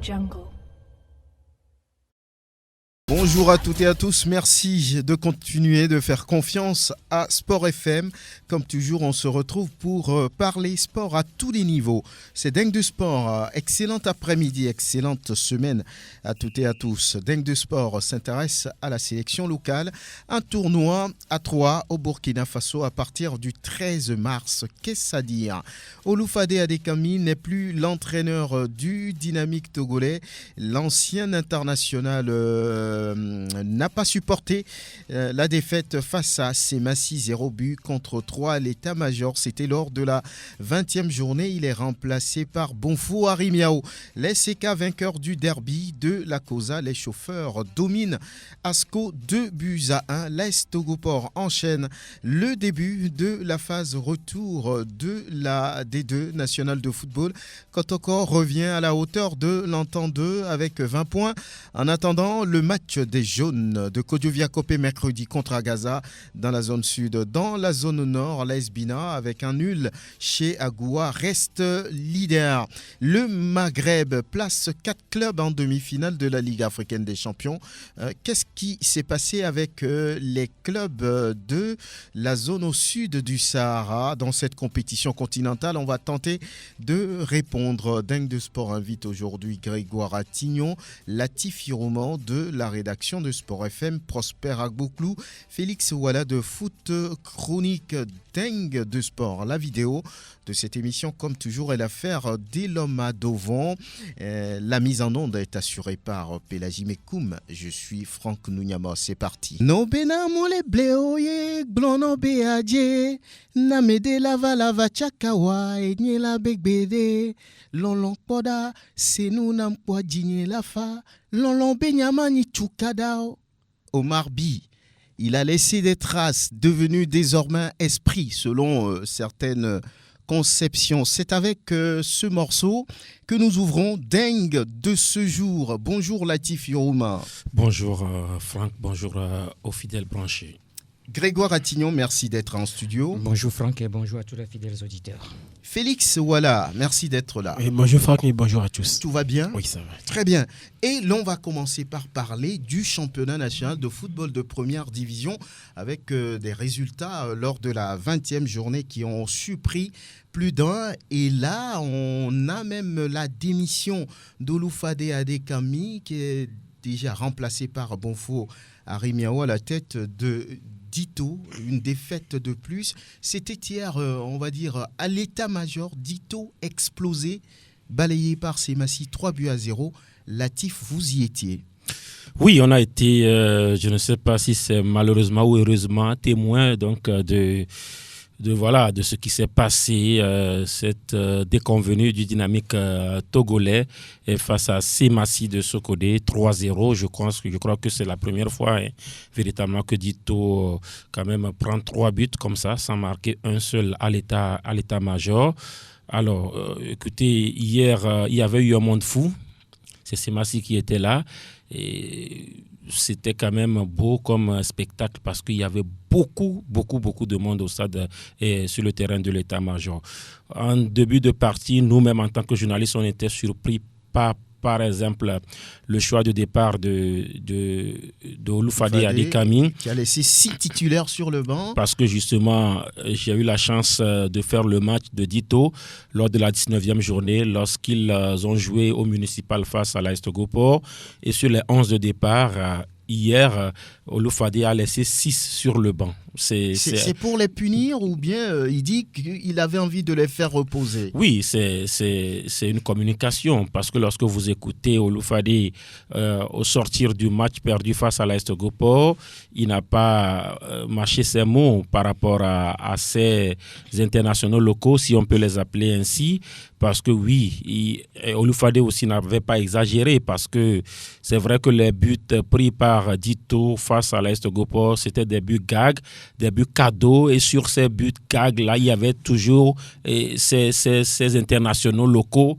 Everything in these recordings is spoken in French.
Jungle. Bonjour à toutes et à tous, merci de continuer de faire confiance à Sport FM. Comme toujours, on se retrouve pour parler sport à tous les niveaux. C'est Dingue de Sport, excellent après-midi, excellente semaine à toutes et à tous. Dingue de Sport s'intéresse à la sélection locale. Un tournoi à 3 au Burkina Faso à partir du 13 mars. Qu'est-ce à dire? Oloufade Adekami n'est plus l'entraîneur du Dynamique togolais. L'ancien international n'a pas supporté la défaite face à Semassi, 0 but contre 3 à l'état-major. C'était lors de la 20e journée. Il est remplacé par Bonfou Arimiao. Les CK vainqueurs du derby de la Cosa. Les chauffeurs dominent Asco 2 buts à 1. L'Est Togoport enchaîne le début de la phase retour de la D2 nationale de football. Kotoko revient à la hauteur de l'Entente 2 avec 20 points. En attendant, le match des jaunes de Kodjovia Kopé mercredi contre Agaza dans la zone sud. Dans la zone nord, l'AS Bina avec un nul chez Agoua reste leader. Le Maghreb place 4 clubs en demi-finale de la Ligue africaine des champions. Qu'est-ce qui s'est passé avec les clubs de la zone au sud du Sahara dans cette compétition continentale? On va tenter de répondre. Dingue de Sport invite aujourd'hui Grégoire Attignon, Latif Hirouman de la rédaction de Sport FM, Prosper Agbouklou, Félix Ouala de Foot Chronique. Dingue de Sport. La vidéo de cette émission, comme toujours, est l'affaire d'Eloma Dovon. La mise en onde est assurée par Pélagie Mekoum. Je suis Franck Nounyama. C'est parti. No bena mole bleoye glono beadje na mede lava lava chakawa enye la begbede lolon poda senu nam kwa djinye la fa lolon benyama ni chukadao. Omar Bi, il a laissé des traces, devenu désormais esprit selon certaines conceptions. C'est avec ce morceau que nous ouvrons Dingue de ce jour. Bonjour Latif Hirouma. Bonjour Franck, bonjour aux fidèles branchés. Grégoire Attignon, merci d'être en studio. Bonjour Franck et bonjour à tous les fidèles auditeurs. Félix Ouala, merci d'être là. Et bonjour Franck et bonjour à tous. Tout va bien? Oui, ça va. Très bien. Et l'on va commencer par parler du championnat national de football de première division avec des résultats lors de la 20e journée qui ont surpris plus d'un. Et là, on a même la démission d'Oloufade Adekami qui est déjà remplacé par Bonfo Arimiao à la tête de Dito, une défaite de plus. C'était hier, on va dire, à l'état-major, Dito explosé, balayé par Semassi, 3 buts à 0. Latif, vous y étiez. Oui, on a été, je ne sais pas si c'est malheureusement ou heureusement, témoin donc de ce qui s'est passé, cette déconvenue du Dynamique togolais face à Semassi de Sokodé, 3-0. Je crois que c'est la première fois véritablement que Dito quand même prend 3 buts comme ça, sans marquer un seul à l'état-major. Alors, écoutez, hier, il y avait eu un monde fou. C'est Semassi qui était là. Et c'était quand même beau comme spectacle parce qu'il y avait beaucoup de monde au stade et sur le terrain de l'état-major. En début de partie, nous-mêmes en tant que journalistes, on était surpris par exemple, le choix de départ de Oloufade Adekami. Qui a laissé 6 titulaires sur le banc. Parce que justement, j'ai eu la chance de faire le match de Dito lors de la 19e journée, lorsqu'ils ont joué au municipal face à l'AS Togoport. Et sur les 11 de départ, hier, Oloufade a laissé 6 sur le banc. C'est pour les punir ou bien il dit qu'il avait envie de les faire reposer? Oui, c'est une communication parce que lorsque vous écoutez Oloufade au sortir du match perdu face à l'AS Togoport, il n'a pas mâché ses mots par rapport à ces internationaux locaux, si on peut les appeler ainsi, parce que oui, Oloufade aussi n'avait pas exagéré parce que c'est vrai que les buts pris par par Dito face à l'AS Togopor, c'était des buts gags, des buts cadeaux. Et sur ces buts gags, là, il y avait toujours ces internationaux locaux,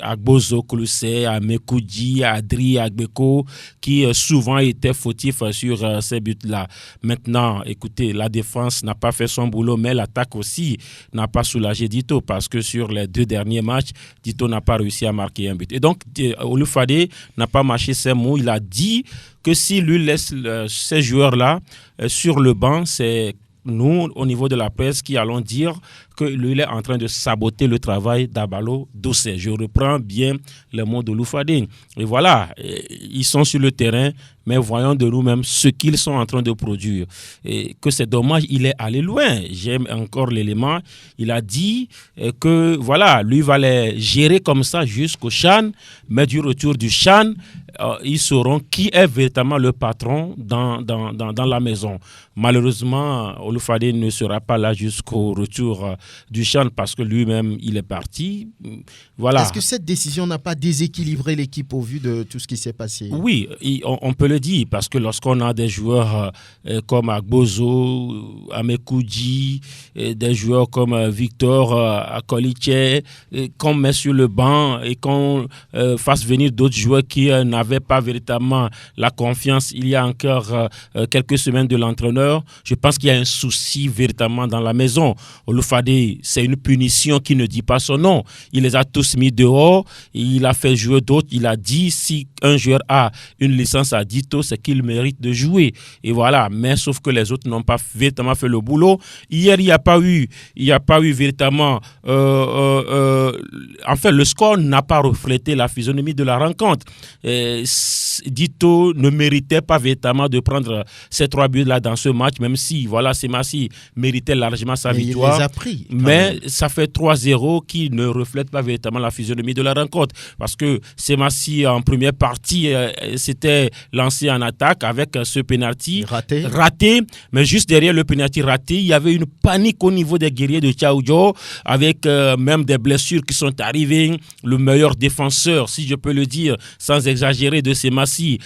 Agbozo, Kouloussé, Amekoudji, Adri, Agbeko, qui souvent étaient fautifs sur ces buts-là. Maintenant, écoutez, la défense n'a pas fait son boulot, mais l'attaque aussi n'a pas soulagé Dito, parce que sur les 2 derniers matchs, Dito n'a pas réussi à marquer un but. Et donc, Olufade n'a pas mâché ses mots. Il a dit que s'il lui laisse ces joueurs-là sur le banc, c'est nous, au niveau de la presse, qui allons dire que lui est en train de saboter le travail d'Abalo Dossé. Je reprends bien les mots de Olufade. Et voilà, ils sont sur le terrain, mais voyons de nous-mêmes ce qu'ils sont en train de produire. Et que c'est dommage, il est allé loin. J'aime encore l'élément. Il a dit que voilà, lui va les gérer comme ça jusqu'au CHAN, mais du retour du CHAN, ils sauront qui est véritablement le patron dans la maison. Malheureusement, Olufade ne sera pas là jusqu'au retour du CHAN parce que lui-même, il est parti. Voilà. Est-ce que cette décision n'a pas déséquilibré l'équipe au vu de tout ce qui s'est passé? Oui, on peut le dire, parce que lorsqu'on a des joueurs comme Agbozo, Amekoudji, des joueurs comme Victor Akoliche, qu'on met sur le banc et qu'on fasse venir d'autres joueurs qui n'avaient pas véritablement la confiance il y a encore quelques semaines de l'entraîneur, je pense qu'il y a un souci véritablement dans la maison. Olufade, c'est une punition qui ne dit pas son nom. Il les a tous mis dehors, il a fait jouer d'autres, il a dit si un joueur a une licence à Dito, c'est qu'il mérite de jouer. Et voilà, mais sauf que les autres n'ont pas véritablement fait le boulot. Hier, il n'y a pas eu véritablement... enfin, le score n'a pas reflété la physionomie de la rencontre. Dito ne méritait pas véritablement de prendre ces 3 buts-là dans ce match, même si, voilà, Semassi méritait largement sa victoire. Il les a pris. Mais ça fait 3-0 qui ne reflète pas véritablement la physionomie de la rencontre. Parce que Semassi, en première partie, s'était lancé en attaque avec ce penalty raté. Mais juste derrière le penalty raté, il y avait une panique au niveau des guerriers de Tchaoudjo, avec même des blessures qui sont arrivées. Le meilleur défenseur, si je peux le dire, sans exagérer, de Semassi,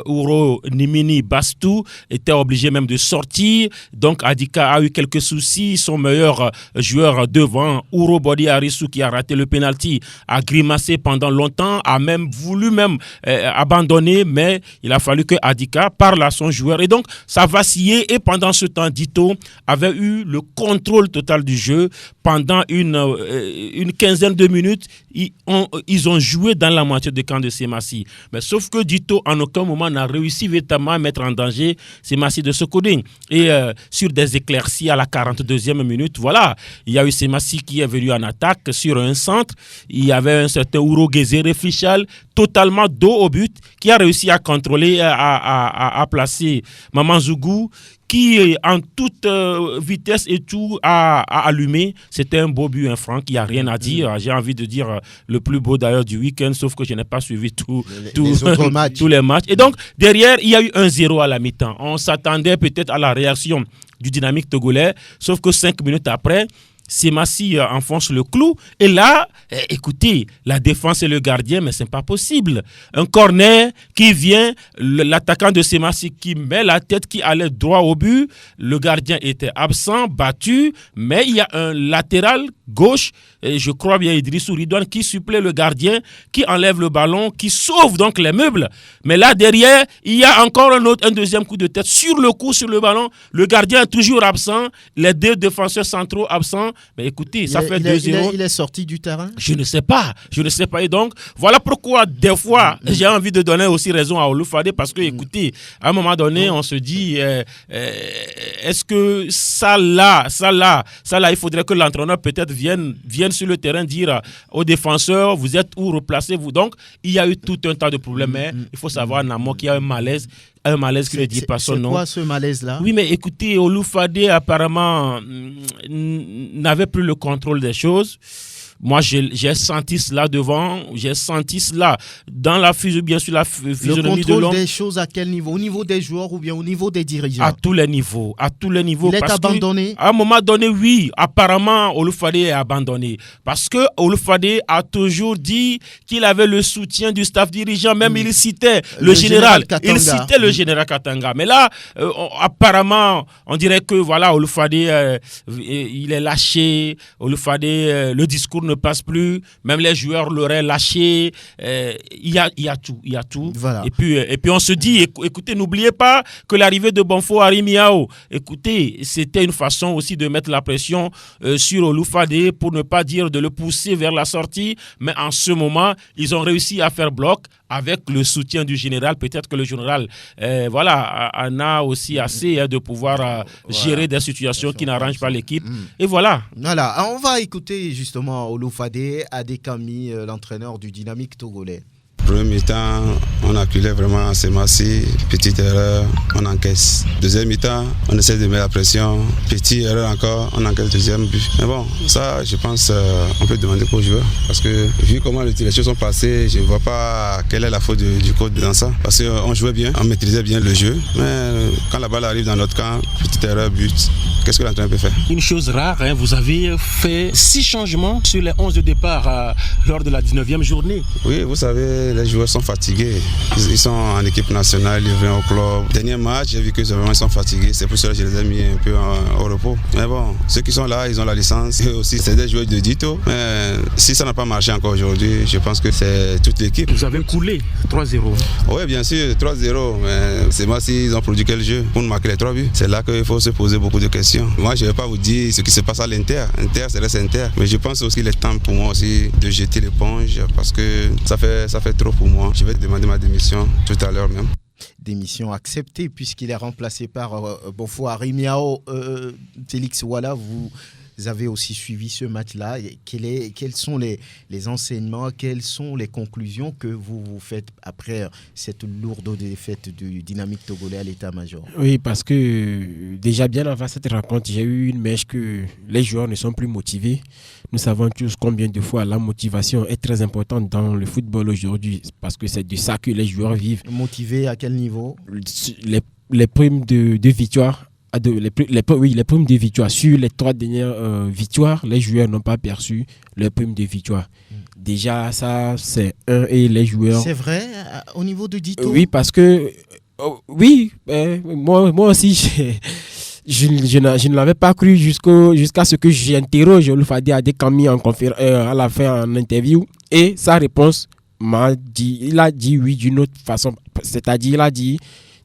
Ouro Nimini Bastou, était obligé même de sortir. Donc Adika a eu quelques soucis. Son meilleur joueur devant, Ouro Bodi Arissou, qui a raté le penalty, a grimacé pendant longtemps, a même voulu abandonner, mais il a fallu que Adika parle à son joueur. Et donc, ça vacillait. Et pendant ce temps, Dito avait eu le contrôle total du jeu. Pendant une quinzaine de minutes, ils ont joué dans la moitié de camp de Semassi. Mais sauf que Dito, en aucun moment, n'a réussi véritablement à mettre en danger Semassi de Sokoding. Et sur des éclaircies à la 42e minute, voilà, il y a eu Semassi qui est venu en attaque sur un centre. Il y avait un certain Ouro Gezere Fichal, totalement dos au but, qui a réussi à contrôler, à placer Maman Zougou, qui en toute vitesse et tout a allumé. C'était un beau but, un franc, il n'y a rien à dire. J'ai envie de dire le plus beau d'ailleurs du week-end, sauf que je n'ai pas suivi tous les matchs. Et donc, derrière, il y a eu 1-0 à la mi-temps. On s'attendait peut-être à la réaction du Dynamique togolais, sauf que 5 minutes après, Semassi enfonce le clou. Et là, écoutez, la défense et le gardien, mais c'est pas possible. Un corner qui vient, l'attaquant de Semassi qui met la tête, qui allait droit au but. Le gardien était absent, battu, mais il y a un latéral gauche, et je crois bien Idrissou Ridouane, qui supplée le gardien, qui enlève le ballon, qui sauve donc les meubles. Mais là, derrière, il y a encore un deuxième coup de tête sur le coup, sur le ballon. Le gardien est toujours absent, les 2 défenseurs centraux absents. Mais écoutez, ça fait 2-0. Il est sorti du terrain? Je ne sais pas. Et donc, voilà pourquoi, des fois, j'ai envie de donner aussi raison à Olufade, parce que, écoutez, à un moment donné, on se dit, est-ce que ça là, il faudrait que l'entraîneur peut-être vienne sur le terrain dire aux défenseurs, vous êtes où, replacez-vous. Donc, il y a eu tout un tas de problèmes, mais il faut savoir en amont qu'il y a un malaise qui ne dit pas son nom. C'est quoi ce malaise-là? Oui, mais écoutez, Olufade apparemment n'avait plus le contrôle des choses. Moi, j'ai senti cela devant, j'ai senti cela dans la bien sûr, la physionomie de l'homme. Le contrôle des choses à quel niveau? Au niveau des joueurs ou bien au niveau des dirigeants? À tous les niveaux, à tous les niveaux. Il est abandonné? À un moment donné, oui, apparemment, Oloufade est abandonné. Parce que Oloufade a toujours dit qu'il avait le soutien du staff dirigeant, même il citait le général il citait le général Katanga. Mais là, apparemment, on dirait que voilà, Oloufade, il est lâché, Oloufade, le discours ne passe plus, même les joueurs l'auraient lâché, il y a tout. Voilà. Et puis on se dit, écoutez, n'oubliez pas que l'arrivée de Bonfo Arimiao, écoutez, c'était une façon aussi de mettre la pression sur Oloufade pour ne pas dire de le pousser vers la sortie, mais en ce moment, ils ont réussi à faire bloc avec le soutien du général. Peut-être que le général en a aussi assez de pouvoir gérer des situations qui n'arrangent pas l'équipe. Et voilà. Voilà, on va écouter justement Oloufade Adekami, l'entraîneur du Dynamique togolais. Premier mi-temps, on acculait vraiment assez massif, petite erreur, on encaisse. Deuxième mi-temps, on essaie de mettre la pression, petite erreur encore, on encaisse le deuxième but. Mais bon, ça, je pense, on peut demander aux joueurs. Parce que vu comment les choses sont passées, je ne vois pas quelle est la faute du coach dans ça. Parce qu'on jouait bien, on maîtrisait bien le jeu. Mais quand la balle arrive dans notre camp, petite erreur, but, qu'est-ce que l'entraîneur peut faire? Une chose rare, vous avez fait 6 changements sur les 11 de départ lors de la 19e journée. Oui, vous savez, les joueurs sont fatigués. Ils sont en équipe nationale, ils viennent au club. Dernier match, j'ai vu qu'ils sont fatigués. C'est pour ça que je les ai mis un peu au repos. Mais bon, ceux qui sont là, ils ont la licence. Et aussi, c'est des joueurs de Dito. Mais si ça n'a pas marché encore aujourd'hui, je pense que c'est toute l'équipe. Vous avez coulé 3-0. Oui, bien sûr, 3-0. Mais c'est moi s'ils ont produit quel jeu pour nous marquer les 3 buts. C'est là qu'il faut se poser beaucoup de questions. Moi, je ne vais pas vous dire ce qui se passe à l'Inter. Inter, c'est reste Inter. Mais je pense aussi qu'il est temps pour moi aussi de jeter l'éponge parce que ça fait trop pour moi. Je vais demander ma démission tout à l'heure même. Démission acceptée puisqu'il est remplacé par Bonfo Arimiao. Félix Wala, vous avez aussi suivi ce match-là. Quels sont les enseignements, quelles sont les conclusions que vous faites après cette lourde défaite du Dynamique togolais à l'état-major? Oui, parce que déjà bien avant cette rencontre, j'ai eu une mèche que les joueurs ne sont plus motivés. Nous savons tous combien de fois la motivation est très importante dans le football aujourd'hui, parce que c'est de ça que les joueurs vivent. Motivés à quel niveau? Les primes de victoire. Les primes de victoire. Sur les 3 dernières victoires, les joueurs n'ont pas perçu les primes de victoire. Déjà, ça, c'est et les joueurs... C'est vrai, au niveau de Dito? Oui, parce que... moi aussi, je ne l'avais pas cru jusqu'à ce que j'interroge Oloufade Adekami à la fin en interview. Et sa réponse il a dit oui d'une autre façon. C'est-à-dire, il a dit...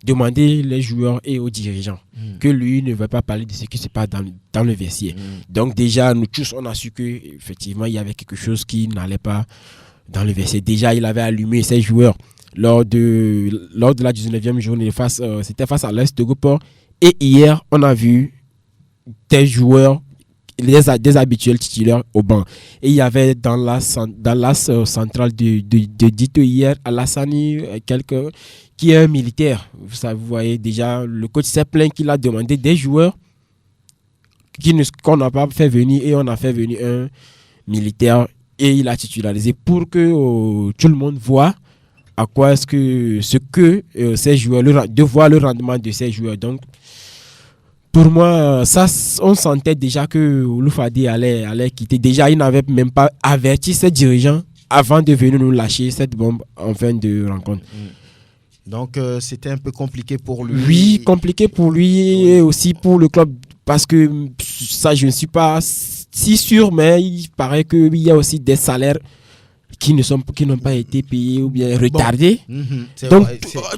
demander les joueurs et aux dirigeants que lui ne veut pas parler de ce qui se passe dans le vestiaire. Donc déjà, nous tous, on a su qu'effectivement, il y avait quelque chose qui n'allait pas dans le vestiaire. Déjà, il avait allumé ses joueurs lors de la 19e journée, c'était face à l'Est de Goport. Et hier, on a vu des joueurs, des habituels titulaires au banc. Et il y avait dans l'as centrale de Dito hier, Alassani, quelqu'un qui est un militaire. Vous voyez déjà, le coach s'est plaint qu'il a demandé des joueurs qu'on n'a pas fait venir, et on a fait venir un militaire et il a titularisé pour que tout le monde voit à quoi est-ce que ces joueurs, de voir le rendement de ces joueurs. Donc, pour moi, ça, on sentait déjà que Oloufade allait quitter. Déjà, il n'avait même pas averti ses dirigeants avant de venir nous lâcher cette bombe en fin de rencontre. Donc, c'était un peu compliqué pour lui. Oui, compliqué pour lui et aussi pour le club. Parce que ça, je ne suis pas si sûr, mais il paraît qu'il y a aussi des salaires qui n'ont pas été payés ou bien retardés. Donc,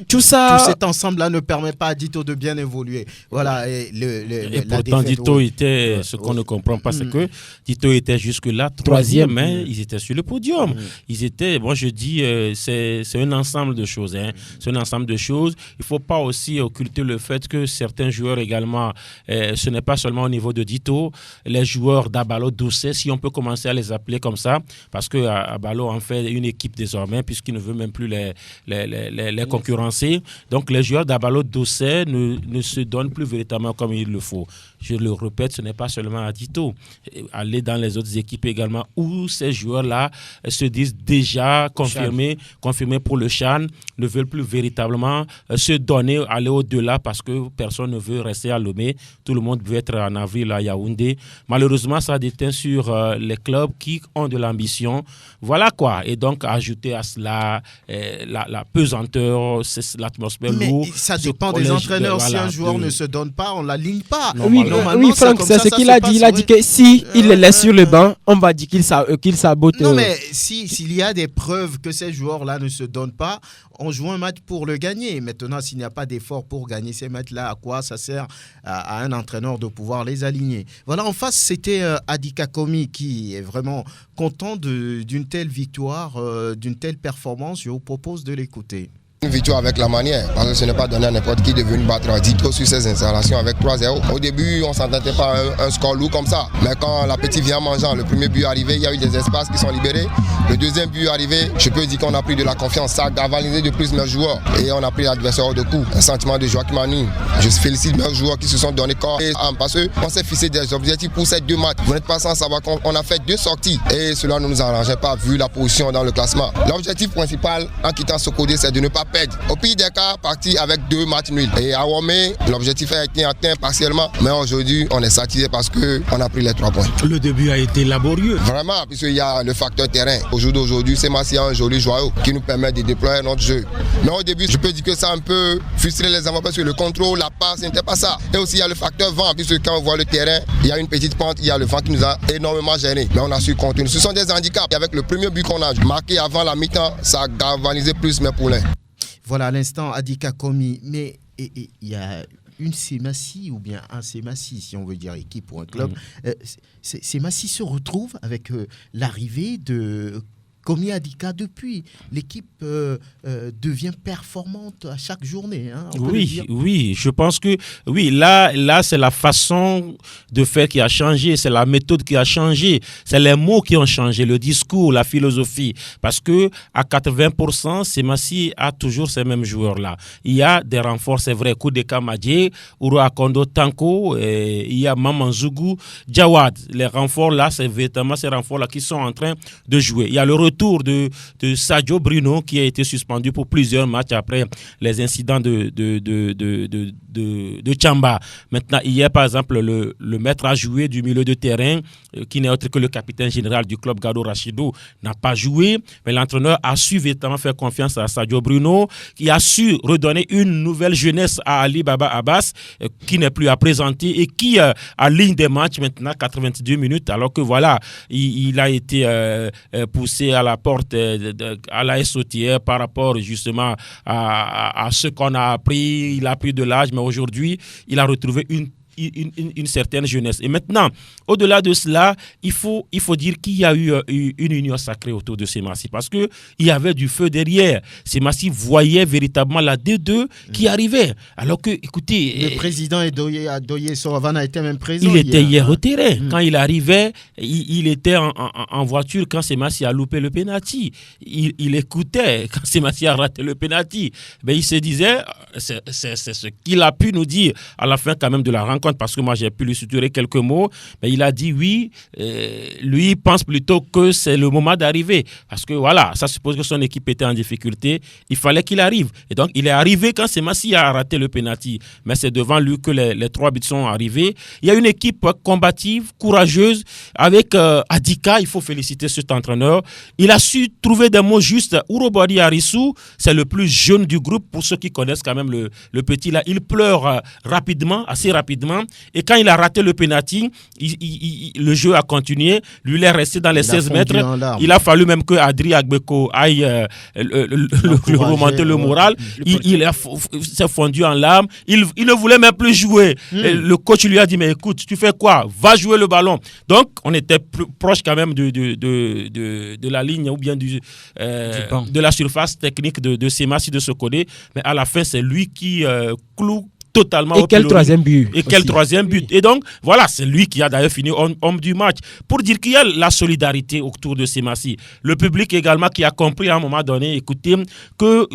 tout cet ensemble-là ne permet pas à Dito de bien évoluer. Voilà. Et pourtant, Dito était, ce qu'on ne comprend pas, c'est que Dito était jusque-là troisième, mais ils étaient sur le podium. Ils étaient, moi je dis, c'est un ensemble de choses. C'est un ensemble de choses. Il ne faut pas aussi occulter le fait que certains joueurs également, ce n'est pas seulement au niveau de Dito, les joueurs d'Abalo, Doucet, si on peut commencer à les appeler comme ça, parce que Abalo en fait une équipe désormais, puisqu'il ne veut même plus les concurrencer. Donc les joueurs d'Abalo Dossé ne se donnent plus véritablement comme il le faut. Je le répète, ce n'est pas seulement à Tito. Aller dans les autres équipes également, où ces joueurs-là se disent déjà confirmés pour le CHAN, ne veulent plus véritablement se donner, aller au-delà, parce que personne ne veut rester à Lomé. Tout le monde veut être en avril à Yaoundé. Malheureusement, ça déteint sur les clubs qui ont de l'ambition. Voilà quoi. Et donc, ajouter à cela la pesanteur, l'atmosphère lourde. Mais ça dépend des entraîneurs. Si un joueur ne se donne pas, on ne l'aligne pas. Oui, Franck, c'est ce qu'il a dit. Il a dit que si il le laisse sur le banc, on va dire qu'il sabote. Non, mais s'il y a des preuves que ces joueurs-là ne se donnent pas, on joue un match pour le gagner. Maintenant, s'il n'y a pas d'effort pour gagner ces matchs-là, à quoi ça sert à un entraîneur de pouvoir les aligner? Voilà, en face, c'était Adi Kakomi qui est vraiment content d'une telle victoire, d'une telle performance. Je vous propose de l'écouter. Une victoire avec la manière, parce que ce n'est pas donné à n'importe qui de venir battre Dito sur ses installations avec 3-0. Au début, on ne s'entendait pas un score lourd comme ça. Mais quand la petite vient mangeant, le premier but arrivé, il y a eu des espaces qui sont libérés. Le deuxième but arrivé, je peux dire qu'on a pris de la confiance. Ça a galvanisé de plus mes joueurs. Et on a pris l'adversaire hors de coup. Un sentiment de joie qui m'anime. Je félicite mes joueurs qui se sont donné corps et âme. Parce qu'on s'est fixé des objectifs pour ces 2 matchs. Vous n'êtes pas sans savoir qu'on a fait 2 sorties. Et cela ne nous arrangeait pas vu la position dans le classement. L'objectif principal en quittant Sokodé, c'est de ne pas perdre. Au pire des cas, parti avec 2 matchs nuls. Et à Womé, l'objectif a été atteint partiellement. Mais aujourd'hui, on est satisfait parce qu'on a pris les 3 points. Le début a été laborieux. Vraiment, puisqu'il y a le facteur terrain. Au jour d'aujourd'hui, c'est Massi a un joli joyau qui nous permet de déployer notre jeu. Mais au début, je peux dire que ça a un peu frustré les enfants parce que le contrôle, la passe, ce n'était pas ça. Et aussi, il y a le facteur vent, puisque quand on voit le terrain, il y a une petite pente, il y a le vent qui nous a énormément gênés. Mais on a su continuer. Ce sont des handicaps. Et avec le premier but qu'on a marqué avant la mi-temps, ça a galvanisé plus mes poulains. Voilà, à l'instant, Adi Kakomi. Mais il y a une Semassi ou bien un Semassi, si on veut dire équipe ou un club. Semassi se retrouve avec l'arrivée de Komi Adika depuis. L'équipe devient performante à chaque journée. Hein, oui, je pense que là c'est la façon de faire qui a changé, c'est la méthode qui a changé, c'est les mots qui ont changé, le discours, la philosophie. Parce que à 80%, Semassi a toujours ces mêmes joueurs-là. Il y a des renforts, c'est vrai, Koudeka Madje, Ouro Akondo Tanko, il y a Mamanzougou, Jawad. Les renforts là, c'est véritablement ces renforts-là qui sont en train de jouer. Il y a le retour de Sadio Bruno qui a été suspendu pour plusieurs matchs après les incidents de Tchamba. Maintenant, hier, par exemple, le maître à jouer du milieu de terrain, qui n'est autre que le capitaine général du club Gado Rachidou, n'a pas joué, mais l'entraîneur a su véritablement faire confiance à Sadio Bruno, qui a su redonner une nouvelle jeunesse à Ali Baba Abbas, qui n'est plus à présenter et qui aligne des matchs maintenant 92 minutes, alors que voilà, il a été poussé à la porte à la SOTR par rapport justement à ce qu'on a appris. Il a pris de l'âge, mais aujourd'hui, il a retrouvé une certaine jeunesse. Et maintenant, au-delà de cela, il faut dire qu'il y a eu une union sacrée autour de Semassi parce qu'il y avait du feu derrière. Semassi voyait véritablement la D2 qui arrivait. Alors que, écoutez... Le président Adoye Soravana était même présent. Il était hier au terrain. Quand il arrivait, il était en voiture quand Semassi a loupé le penalty. Il écoutait quand Semassi a raté le penalty. Mais il se disait, c'est ce qu'il a pu nous dire à la fin quand même de la rencontre, parce que moi j'ai pu lui suturer quelques mots, mais il a dit oui, lui il pense plutôt que c'est le moment d'arriver, parce que voilà, ça suppose que son équipe était en difficulté, il fallait qu'il arrive, et donc il est arrivé quand Semassi a raté le penalty, mais c'est devant lui que les 3 buts sont arrivés. Il y a une équipe combative, courageuse, avec Adika, il faut féliciter cet entraîneur, il a su trouver des mots justes. Urobadi Arissou, c'est le plus jeune du groupe, pour ceux qui connaissent quand même le petit là, il pleure assez rapidement. Et quand il a raté le penalty, le jeu a continué. Lui, il est resté dans les 16 mètres. Il a fallu même que Adri Agbeko aille remonter le moral. Il s'est fondu en larmes. Il ne voulait même plus jouer. Le coach lui a dit, mais écoute, tu fais quoi? Va jouer le ballon. Donc, on était proche quand même de la ligne ou bien de la surface technique de Semassi de Sokodé. Mais à la fin, c'est lui qui cloue totalement Et quel troisième but. Et quel troisième but. Et donc, voilà, c'est lui qui a d'ailleurs fini homme du match. Pour dire qu'il y a la solidarité autour de Semassi. Le public également qui a compris à un moment donné, écoutez, que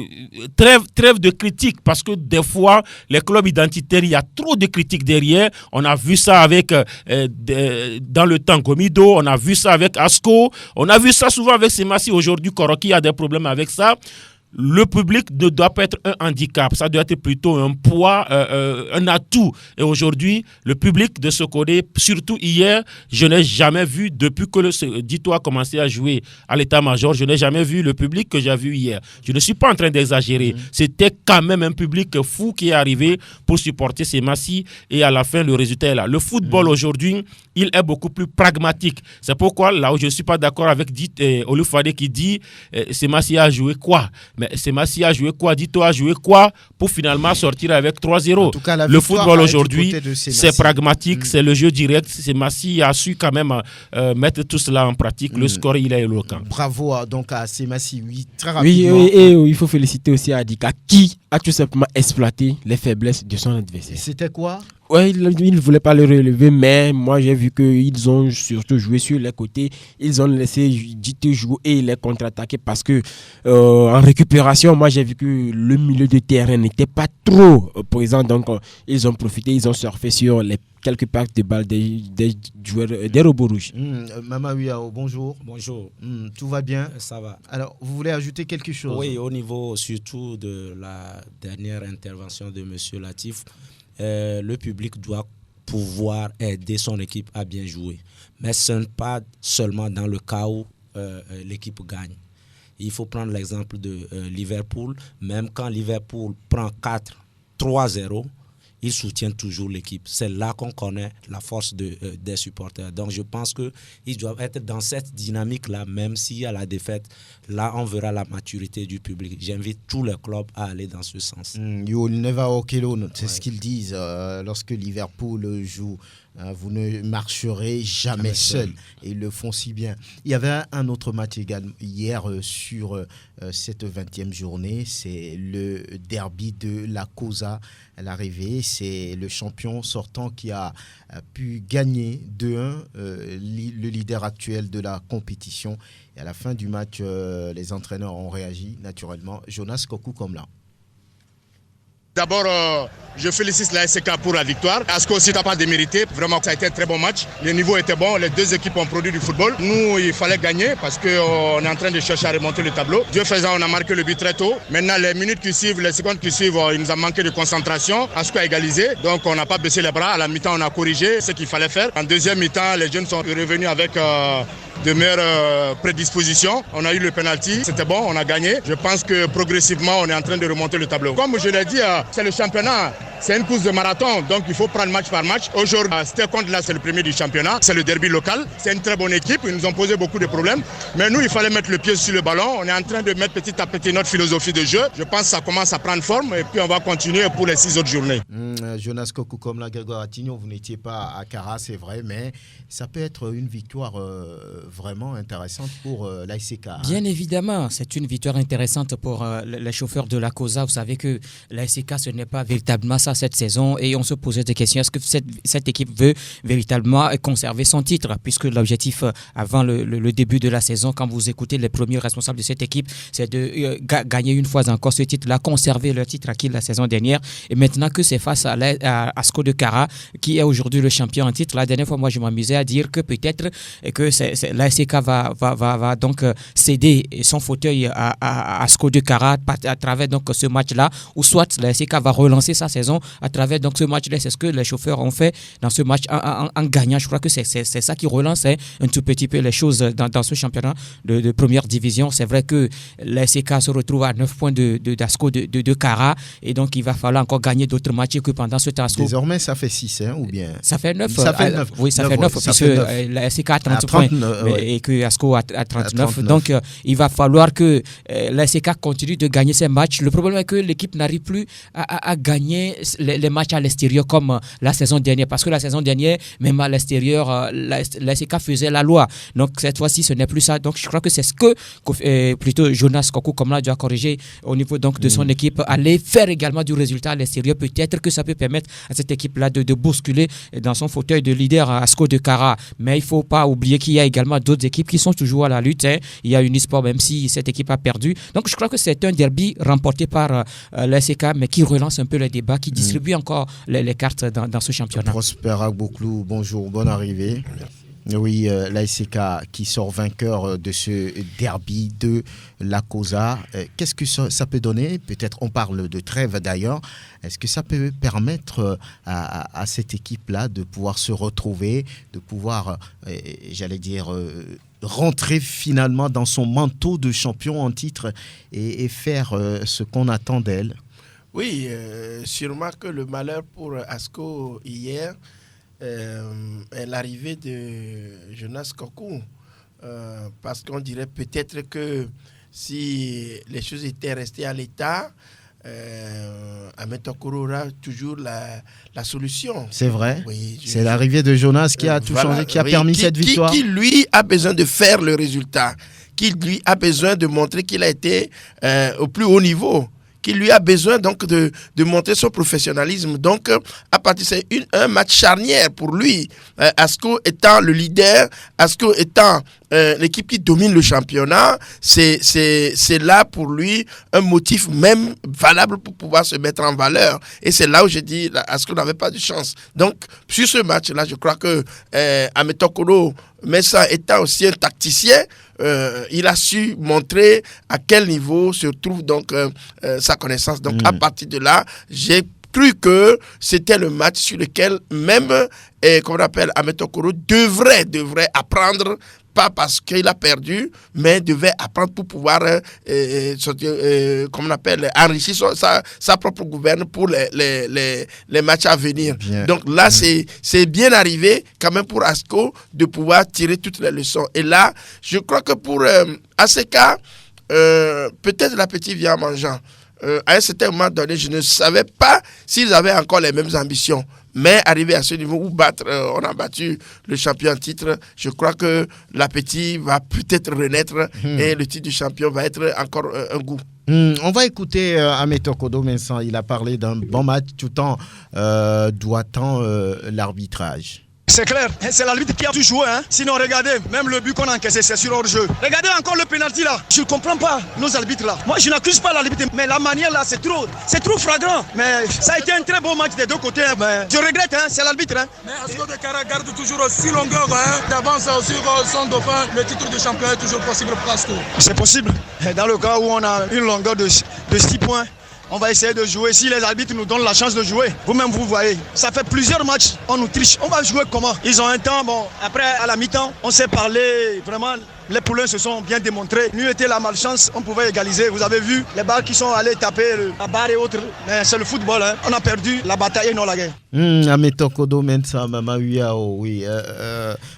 trêve de critiques, parce que des fois, les clubs identitaires, il y a trop de critiques derrière. On a vu ça avec, dans le temps, Gomido, on a vu ça avec Asco, on a vu ça souvent avec Semassi. Aujourd'hui, Koroki a des problèmes avec ça. Le public ne doit pas être un handicap, ça doit être plutôt un poids, un atout. Et aujourd'hui, le public de Sokode, surtout hier, je n'ai jamais vu, depuis que Dito a commencé à jouer à l'état-major, je n'ai jamais vu le public que j'ai vu hier. Je ne suis pas en train d'exagérer. C'était quand même un public fou qui est arrivé pour supporter Semassi, et à la fin, le résultat est là. Le football aujourd'hui, il est beaucoup plus pragmatique. C'est pourquoi, là où je ne suis pas d'accord avec Olufade qui dit Semassi a joué quoi? Mais Semassi a joué quoi? Dito a joué quoi pour finalement sortir avec 3-0? Le football aujourd'hui, c'est pragmatique, c'est le jeu direct. Semassi a su quand même mettre tout cela en pratique. Le score, il est éloquent. Bravo donc à Semassi, oui, très rapidement. Oui, et il faut féliciter aussi Adika qui a tout simplement exploité les faiblesses de son adversaire. C'était quoi? Oui, il ne voulait pas le relever, mais moi j'ai vu qu'ils ont surtout joué sur les côtés. Ils ont laissé Dito jouer et les contre-attaquer parce que en récupération, moi j'ai vu que le milieu de terrain n'était pas trop présent. Donc ils ont profité, ils ont surfé sur les quelques packs de balles des joueurs des robots rouges. Mama Wiao, bonjour. Bonjour. Tout va bien? Ça va. Alors, vous voulez ajouter quelque chose? Oui, au niveau surtout de la dernière intervention de M. Latif, le public doit pouvoir aider son équipe à bien jouer. Mais ce n'est pas seulement dans le cas où l'équipe gagne. Il faut prendre l'exemple de Liverpool. Même quand Liverpool prend 3-0, il soutient toujours l'équipe. C'est là qu'on connaît la force des supporters. Donc je pense qu'ils doivent être dans cette dynamique-là, même s'il y a la défaite. Là, on verra la maturité du public. J'invite tous les clubs à aller dans ce sens. You will never walk alone, c'est ce qu'ils disent lorsque Liverpool joue. Vous ne marcherez jamais seul. Et ils le font si bien. Il y avait un autre match également hier sur cette 20e journée. C'est le derby de la Cosa à l'arrivée. C'est le champion sortant qui a pu gagner 2-1, le leader actuel de la compétition. Et à la fin du match, les entraîneurs ont réagi naturellement. Jonas Kokou comme là. D'abord, je félicite la SCK pour la victoire. Asco aussi n'a pas démérité. Vraiment, ça a été un très bon match. Le niveau était bon. Les deux équipes ont produit du football. Nous, il fallait gagner parce qu'on est en train de chercher à remonter le tableau. Dieu faisant, on a marqué le but très tôt. Maintenant, les minutes qui suivent, les secondes qui suivent, il nous a manqué de concentration. Asco a égalisé. Donc, on n'a pas baissé les bras. À la mi-temps, on a corrigé ce qu'il fallait faire. En deuxième mi-temps, les jeunes sont revenus avec de meilleures prédispositions. On a eu le penalty. C'était bon, on a gagné. Je pense que progressivement, on est en train de remonter le tableau. Comme je l'ai dit, c'est le championnat, c'est une course de marathon, donc il faut prendre match par match. Aujourd'hui, c'était contre là, c'est le premier du championnat, c'est le derby local, c'est une très bonne équipe, ils nous ont posé beaucoup de problèmes, mais nous, il fallait mettre le pied sur le ballon. On est en train de mettre petit à petit notre philosophie de jeu. Je pense que ça commence à prendre forme et puis on va continuer pour les 6 autres journées. Jonas Kokou, comme la Grégoire Atignon, vous n'étiez pas à Cara, c'est vrai, mais ça peut être une victoire vraiment intéressante pour l'ASK. Bien évidemment, c'est une victoire intéressante pour les chauffeurs de la Cosa. Vous savez que l'ASK, ce n'est pas véritablement ça cette saison et on se posait des questions. Est-ce que cette équipe veut véritablement conserver son titre, puisque l'objectif avant le début de la saison, quand vous écoutez les premiers responsables de cette équipe, c'est de gagner une fois encore ce titre-là, conserver le titre acquis la saison dernière. Et maintenant que c'est face à Asco de Cara, qui est aujourd'hui le champion en titre, la dernière fois, moi, je m'amusais à dire que peut-être que l'ASK va donc céder son fauteuil à Asco de Cara à travers donc ce match-là, ou soit l'ASK va relancer sa saison à travers donc ce match-là. C'est ce que les chauffeurs ont fait dans ce match en gagnant. Je crois que c'est ça qui relance un tout petit peu les choses dans ce championnat de première division. C'est vrai que l'ASK se retrouve à 9 points d'Asco de Cara, et donc il va falloir encore gagner d'autres matchs que pendant ce temps. Désormais, ça fait 6, ou bien ça fait 9. Ça fait 9. Oui, ça fait 9, puisque l'ASK a 30 points et que Asco a 39. Donc, il va falloir que l'ASK continue de gagner ces matchs. Le problème est que l'équipe n'arrive plus à gagner les matchs à l'extérieur comme la saison dernière. Parce que la saison dernière, même à l'extérieur, la SK faisait la loi. Donc cette fois-ci, ce n'est plus ça. Donc je crois que c'est ce que plutôt Jonas Kokou, comme là, doit corriger au niveau donc, de son équipe, aller faire également du résultat à l'extérieur. Peut-être que ça peut permettre à cette équipe-là de bousculer dans son fauteuil de leader à Asco de Kara. Mais il ne faut pas oublier qu'il y a également d'autres équipes qui sont toujours à la lutte. Il y a Unisport, même si cette équipe a perdu. Donc je crois que c'est un derby remporté par l'SK, mais qui relance un peu le débat, qui distribue encore les cartes dans ce championnat. Prosper Agbouklou, bonjour, bonne arrivée. Oui, l'ASK qui sort vainqueur de ce derby de la Cosa. Qu'est-ce que ça peut donner? Peut-être on parle de trêve d'ailleurs. Est-ce que ça peut permettre à cette équipe-là de pouvoir se retrouver, de pouvoir, j'allais dire, rentrer finalement dans son manteau de champion en titre et faire ce qu'on attend d'elle? Oui, sûrement que le malheur pour Asco hier est l'arrivée de Jonas Kokou. Parce qu'on dirait peut-être que si les choses étaient restées à l'état, Ahmed Okoro aura toujours la solution. C'est vrai. Oui, c'est l'arrivée de Jonas qui a tout changé, qui a permis cette victoire. Qui, lui, a besoin de faire le résultat. Qui, lui, a besoin de montrer qu'il a été au plus haut niveau. Qui lui a besoin donc de montrer son professionnalisme. Donc, à partir c'est un match charnière pour lui. Asco étant le leader, Asco étant l'équipe qui domine le championnat, c'est là pour lui un motif même valable pour pouvoir se mettre en valeur. Et c'est là où j'ai dit Asco n'avait pas de chance. Donc, sur ce match-là, je crois que Ahmed Okoro, mais ça étant aussi un tacticien, il a su montrer à quel niveau se trouve donc sa connaissance. Donc à partir de là, j'ai cru que c'était le match sur lequel même, comme on appelle, Ahmed Okoro devrait apprendre, pas parce qu'il a perdu, mais devait apprendre pour pouvoir, comme on appelle, enrichir sa propre gouverne pour les matchs à venir. Bien. Donc là, c'est bien arrivé quand même pour Asco de pouvoir tirer toutes les leçons. Et là, je crois que pour ACK, peut-être l'appétit vient en mangeant. À un certain moment donné, je ne savais pas s'ils avaient encore les mêmes ambitions. Mais arrivé à ce niveau où on a battu le champion en titre, je crois que l'appétit va peut-être renaître et le titre du champion va être encore un goût. On va écouter Ahmed Okoro, Vincent. Il a parlé d'un bon match tout en doigtant l'arbitrage. C'est clair, c'est l'arbitre qui a tout joué. Sinon, regardez, même le but qu'on a encaissé, c'est sur hors-jeu. Regardez encore le pénalty là. Je ne comprends pas nos arbitres là. Moi, je n'accuse pas l'arbitre, mais la manière là, c'est trop flagrant. Mais ça a été un très beau match des deux côtés. Mais je regrette, c'est l'arbitre. Mais Asco de Kara garde toujours aussi longueur d'avance sur son dauphin. Le titre de champion est toujours possible pour Asco. C'est possible. Dans le cas où on a une longueur de 6 points, on va essayer de jouer. Si les arbitres nous donnent la chance de jouer, vous-même vous voyez, ça fait plusieurs matchs, on nous triche. On va jouer comment? Ils ont un temps, après à la mi-temps, on s'est parlé, vraiment, les poulains se sont bien démontrés. Nous était la malchance, on pouvait égaliser. Vous avez vu les balles qui sont allées taper la barre et autres. Mais c'est le football, on a perdu la bataille et non la guerre. Ahmed Okoro Mensah, Mama Uyao, oui.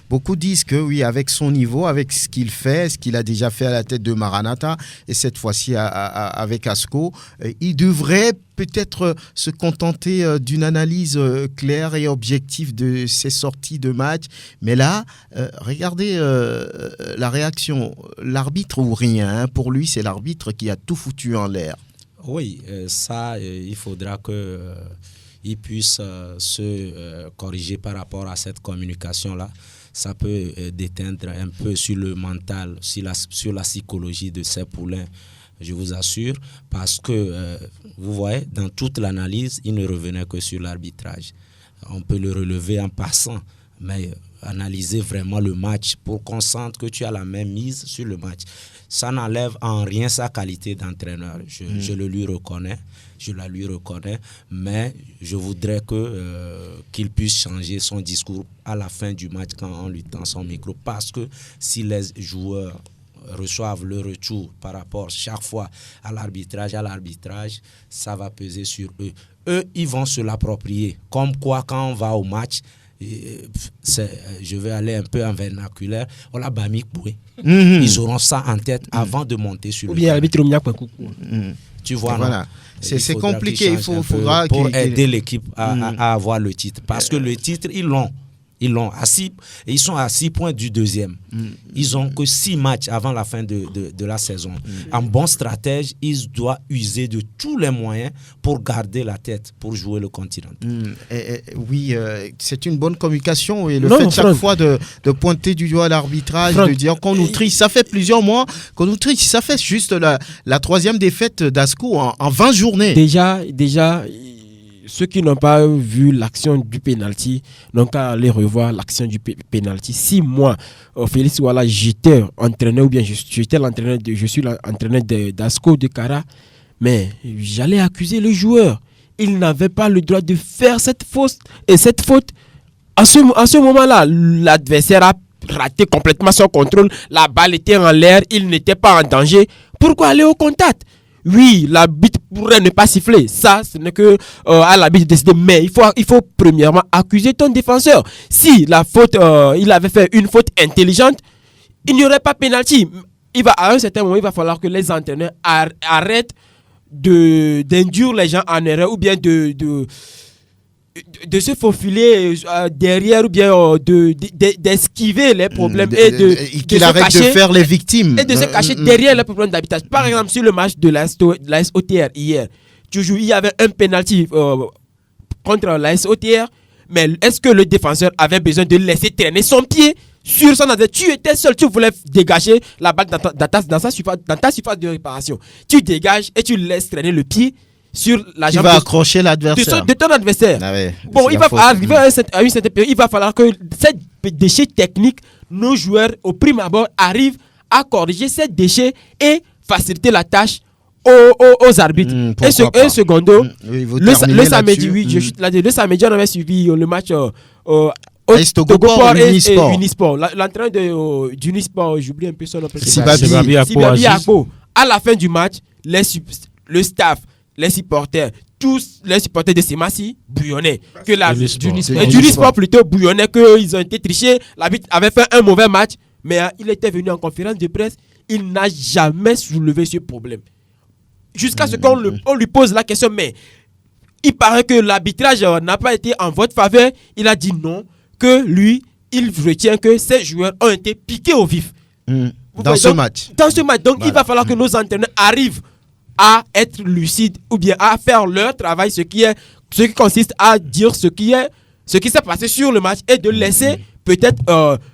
Beaucoup disent que oui, avec son niveau, avec ce qu'il fait, ce qu'il a déjà fait à la tête de Maranatha, et cette fois-ci avec Asco, il devrait peut-être se contenter d'une analyse claire et objective de ses sorties de match. Mais là, regardez la réaction. L'arbitre ou rien, pour lui, c'est l'arbitre qui a tout foutu en l'air. Oui, ça, il faudra qu'il puisse se corriger par rapport à cette communication-là. Ça peut déteindre un peu sur le mental, sur la psychologie de ces poulains. Je vous assure, parce que, vous voyez, dans toute l'analyse, il ne revenait que sur l'arbitrage. On peut le relever en passant, mais analyser vraiment le match pour qu'on sente que tu as la même mise sur le match. Ça n'enlève en rien sa qualité d'entraîneur. Je le lui reconnais, je la lui reconnais, mais je voudrais qu'il puisse changer son discours à la fin du match quand on lui tend son micro. Parce que si les joueurs reçoivent le retour par rapport chaque fois à l'arbitrage, ça va peser sur eux. Eux, ils vont se l'approprier. Comme quoi, quand on va au match, je vais aller un peu en vernaculaire, on l'a bamik boué. Ils auront ça en tête avant de monter sur le terrain. Tu vois, voilà. non? C'est compliqué. Il faudra pour aider l'équipe à avoir le titre. Parce que le titre, ils l'ont. Ils sont à 6 points du deuxième. Ils n'ont que 6 matchs avant la fin de la saison. Un bon stratège, il doit user de tous les moyens pour garder la tête, pour jouer le continent. Oui, c'est une bonne communication. Et le fait chaque fois de pointer du doigt l'arbitrage, de dire qu'on nous triche, ça fait plusieurs mois qu'on nous triche. Ça fait juste la troisième défaite d'Asco en 20 journées. Déjà, ceux qui n'ont pas vu l'action du penalty n'ont qu'à aller revoir l'action du penalty. Si moi, Félix Ouala, j'étais entraîneur, ou bien je suis l'entraîneur d'Asco de Kara, mais j'allais accuser le joueur. Il n'avait pas le droit de faire cette faute. Et cette faute, à ce moment-là, l'adversaire a raté complètement son contrôle. La balle était en l'air, il n'était pas en danger. Pourquoi aller au contact? Oui, l'arbitre pourrait ne pas siffler. Ça, ce n'est que à l'arbitre de décider. Mais il faut premièrement accuser ton défenseur. Si la faute, il avait fait une faute intelligente, il n'y aurait pas pénalty. À un certain moment, il va falloir que les entraîneurs arrêtent d'induire les gens en erreur ou bien de se faufiler derrière ou bien d'esquiver les problèmes qu'il arrête de faire les victimes et de se cacher derrière les problèmes d'habitation. Par exemple, sur le match de la SOTR hier, il y avait un penalty contre la SOTR, mais est-ce que le défenseur avait besoin de laisser traîner son pied sur son adversaire? Tu étais seul, tu voulais dégager la balle dans ta surface de réparation. Tu dégages et tu laisses traîner le pied sur la jambe. Tu vas accrocher l'adversaire. De ton adversaire. Ah ouais, bon, il va arriver à une certaine période, il va falloir que ces déchets techniques, nos joueurs au prime abord arrivent à corriger ces déchets et faciliter la tâche aux arbitres. Et secondo, le samedi, le samedi, on avait suivi le match Togoport et Unisport. L'entraîneur d'Unisport, j'oublie un peu son nom. Sibabi Akpo. À la fin du match, le staff, les supporters, tous les supporters de Semassi bouillonnaient. D'Unisport plutôt bouillonnait qu'ils ont été trichés. L'arbitre avait fait un mauvais match, mais il était venu en conférence de presse. Il n'a jamais soulevé ce problème. Jusqu'à ce qu'on lui pose la question, mais il paraît que l'arbitrage n'a pas été en votre faveur. Il a dit non, que lui, il retient que ces joueurs ont été piqués au vif. Dans ce match. Donc, il va falloir que nos entraîneurs arrivent à être lucides ou bien à faire leur travail, ce qui consiste à dire ce qui s'est passé sur le match et de laisser peut-être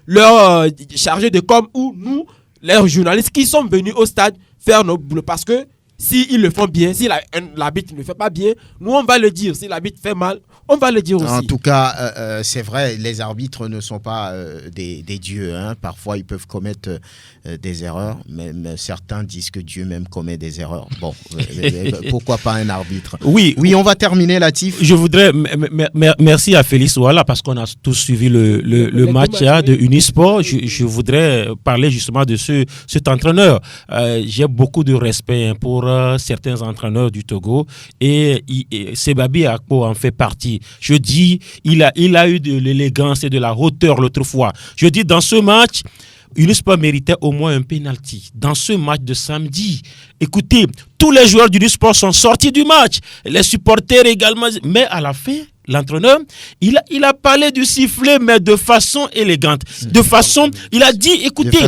leur chargé de com ou nous, les journalistes qui sont venus au stade faire nos boulots. Parce que s'ils le font bien, si l'arbitre ne le fait pas bien, nous on va le dire. Si l'arbitre fait mal, on va le dire aussi. En tout cas, c'est vrai, les arbitres ne sont pas des dieux. Parfois, ils peuvent commettre des erreurs, mais certains disent que Dieu même commet des erreurs. Bon, pourquoi pas un arbitre? Oui, on va terminer, Latif. Je voudrais, merci à Félix Ouala, parce qu'on a tous suivi le match de Unisport. Je voudrais parler justement de cet entraîneur. J'ai beaucoup de respect pour certains entraîneurs du Togo et Sibabi Akpo en fait partie. Je dis, il a eu de l'élégance et de la hauteur l'autre fois. Je dis, dans ce match, Unisport méritait au moins un penalty. Dans ce match de samedi, écoutez, tous les joueurs d'Unisport sont sortis du match, les supporters également, mais à la fin, l'entraîneur, il a parlé du sifflet, mais de façon élégante. Il a dit, écoutez,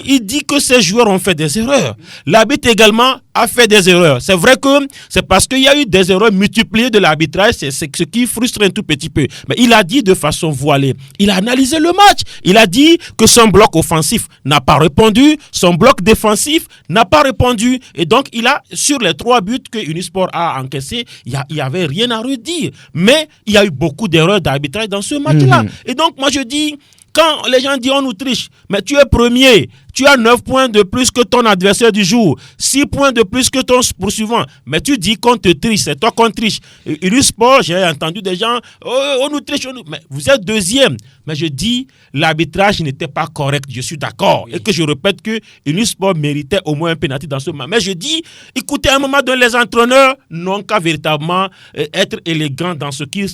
il dit que ces joueurs ont fait des erreurs. L'arbitre également a fait des erreurs. C'est vrai que c'est parce qu'il y a eu des erreurs multipliées de l'arbitrage, c'est ce qui frustre un tout petit peu. Mais il a dit de façon voilée. Il a analysé le match. Il a dit que son bloc offensif n'a pas répondu, son bloc défensif n'a pas répondu. Et donc, sur les 3 buts que Unisport a encaissés, il n'y avait rien à redire. Mais il y a eu beaucoup d'erreurs d'arbitrage dans ce match-là. Et donc, moi, je dis, quand les gens disent on nous triche, mais tu es premier, tu as 9 points de plus que ton adversaire du jour, 6 points de plus que ton poursuivant, mais tu dis qu'on te triche, c'est toi qu'on triche. Unisport, j'ai entendu des gens, on nous triche, mais vous êtes deuxième. Mais je dis, l'arbitrage n'était pas correct, je suis d'accord. Et que je répète que Unisport méritait au moins un pénalty dans ce match. Mais je dis, écoutez, à un moment donné, les entraîneurs n'ont qu'à véritablement être élégants dans ce qui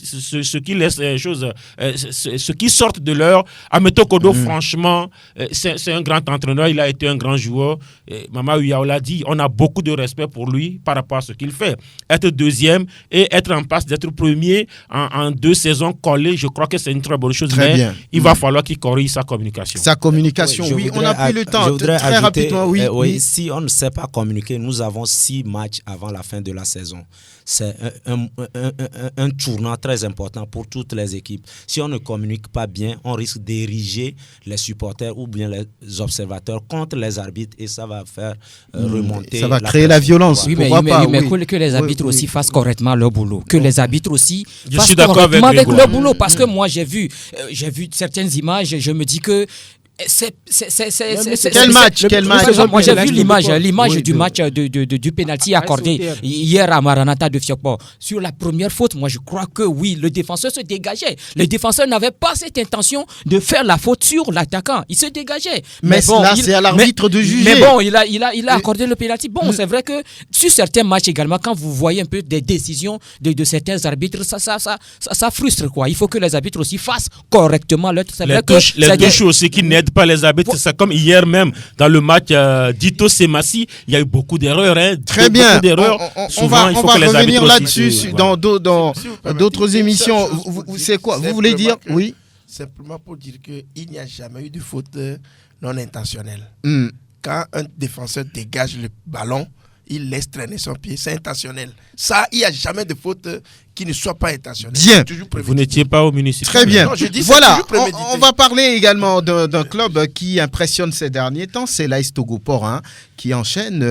laisse les choses, ce qui sortent de leur. Ameto Kodo, franchement, c'est un grand entraîneur. entraîneur, il a été un grand joueur. Mama Uyao l'a dit, on a beaucoup de respect pour lui par rapport à ce qu'il fait. Être deuxième et être en passe d'être premier en 2 saisons collées, je crois que c'est une très bonne chose. Très bien. Il va falloir qu'il corrige sa communication. Sa communication, oui. On n'a plus le temps. Très rapidement, oui. Si on ne sait pas communiquer, nous avons 6 matchs avant la fin de la saison. C'est un tournant très important pour toutes les équipes. Si on ne communique pas bien, on risque d'ériger les supporters ou bien les observateurs contre les arbitres et ça va faire remonter. Ça va créer la violence. Oui, mais que les arbitres aussi fassent correctement leur boulot. Que les arbitres aussi fassent correctement avec leur boulot. Parce que moi, j'ai vu certaines images, je me dis que quel match Moi j'ai vu l'image du match du penalty accordé hier à Maranatha de Fiokpo. Sur la première faute, moi je crois que oui, le défenseur se dégageait. Le défenseur n'avait pas cette intention de faire la faute sur l'attaquant. Il se dégageait. Mais bon, là c'est à l'arbitre de juger. Mais bon, il a accordé le penalty. Bon, c'est vrai que sur certains matchs également, quand vous voyez un peu des décisions de certains arbitres, ça frustre quoi. Il faut que les arbitres aussi fassent correctement leur touche. Les touches aussi qui n'aident pas les arbitres, c'est comme hier même dans le match d'Ito Semassi, il y a eu beaucoup d'erreurs. Très bien. On va revenir là-dessus dans d'autres émissions. C'est quoi vous voulez dire? Oui. Simplement pour dire qu'il n'y a jamais eu de faute non intentionnelle. Quand un défenseur dégage le ballon, il laisse traîner son pied, c'est intentionnel. Ça, il n'y a jamais de faute qui ne soit pas intentionnelle. Bien. Vous n'étiez pas au municipal. Très bien. Non, voilà, on va parler également d'un club qui impressionne ces derniers temps, c'est l'AS Togopor, qui enchaîne.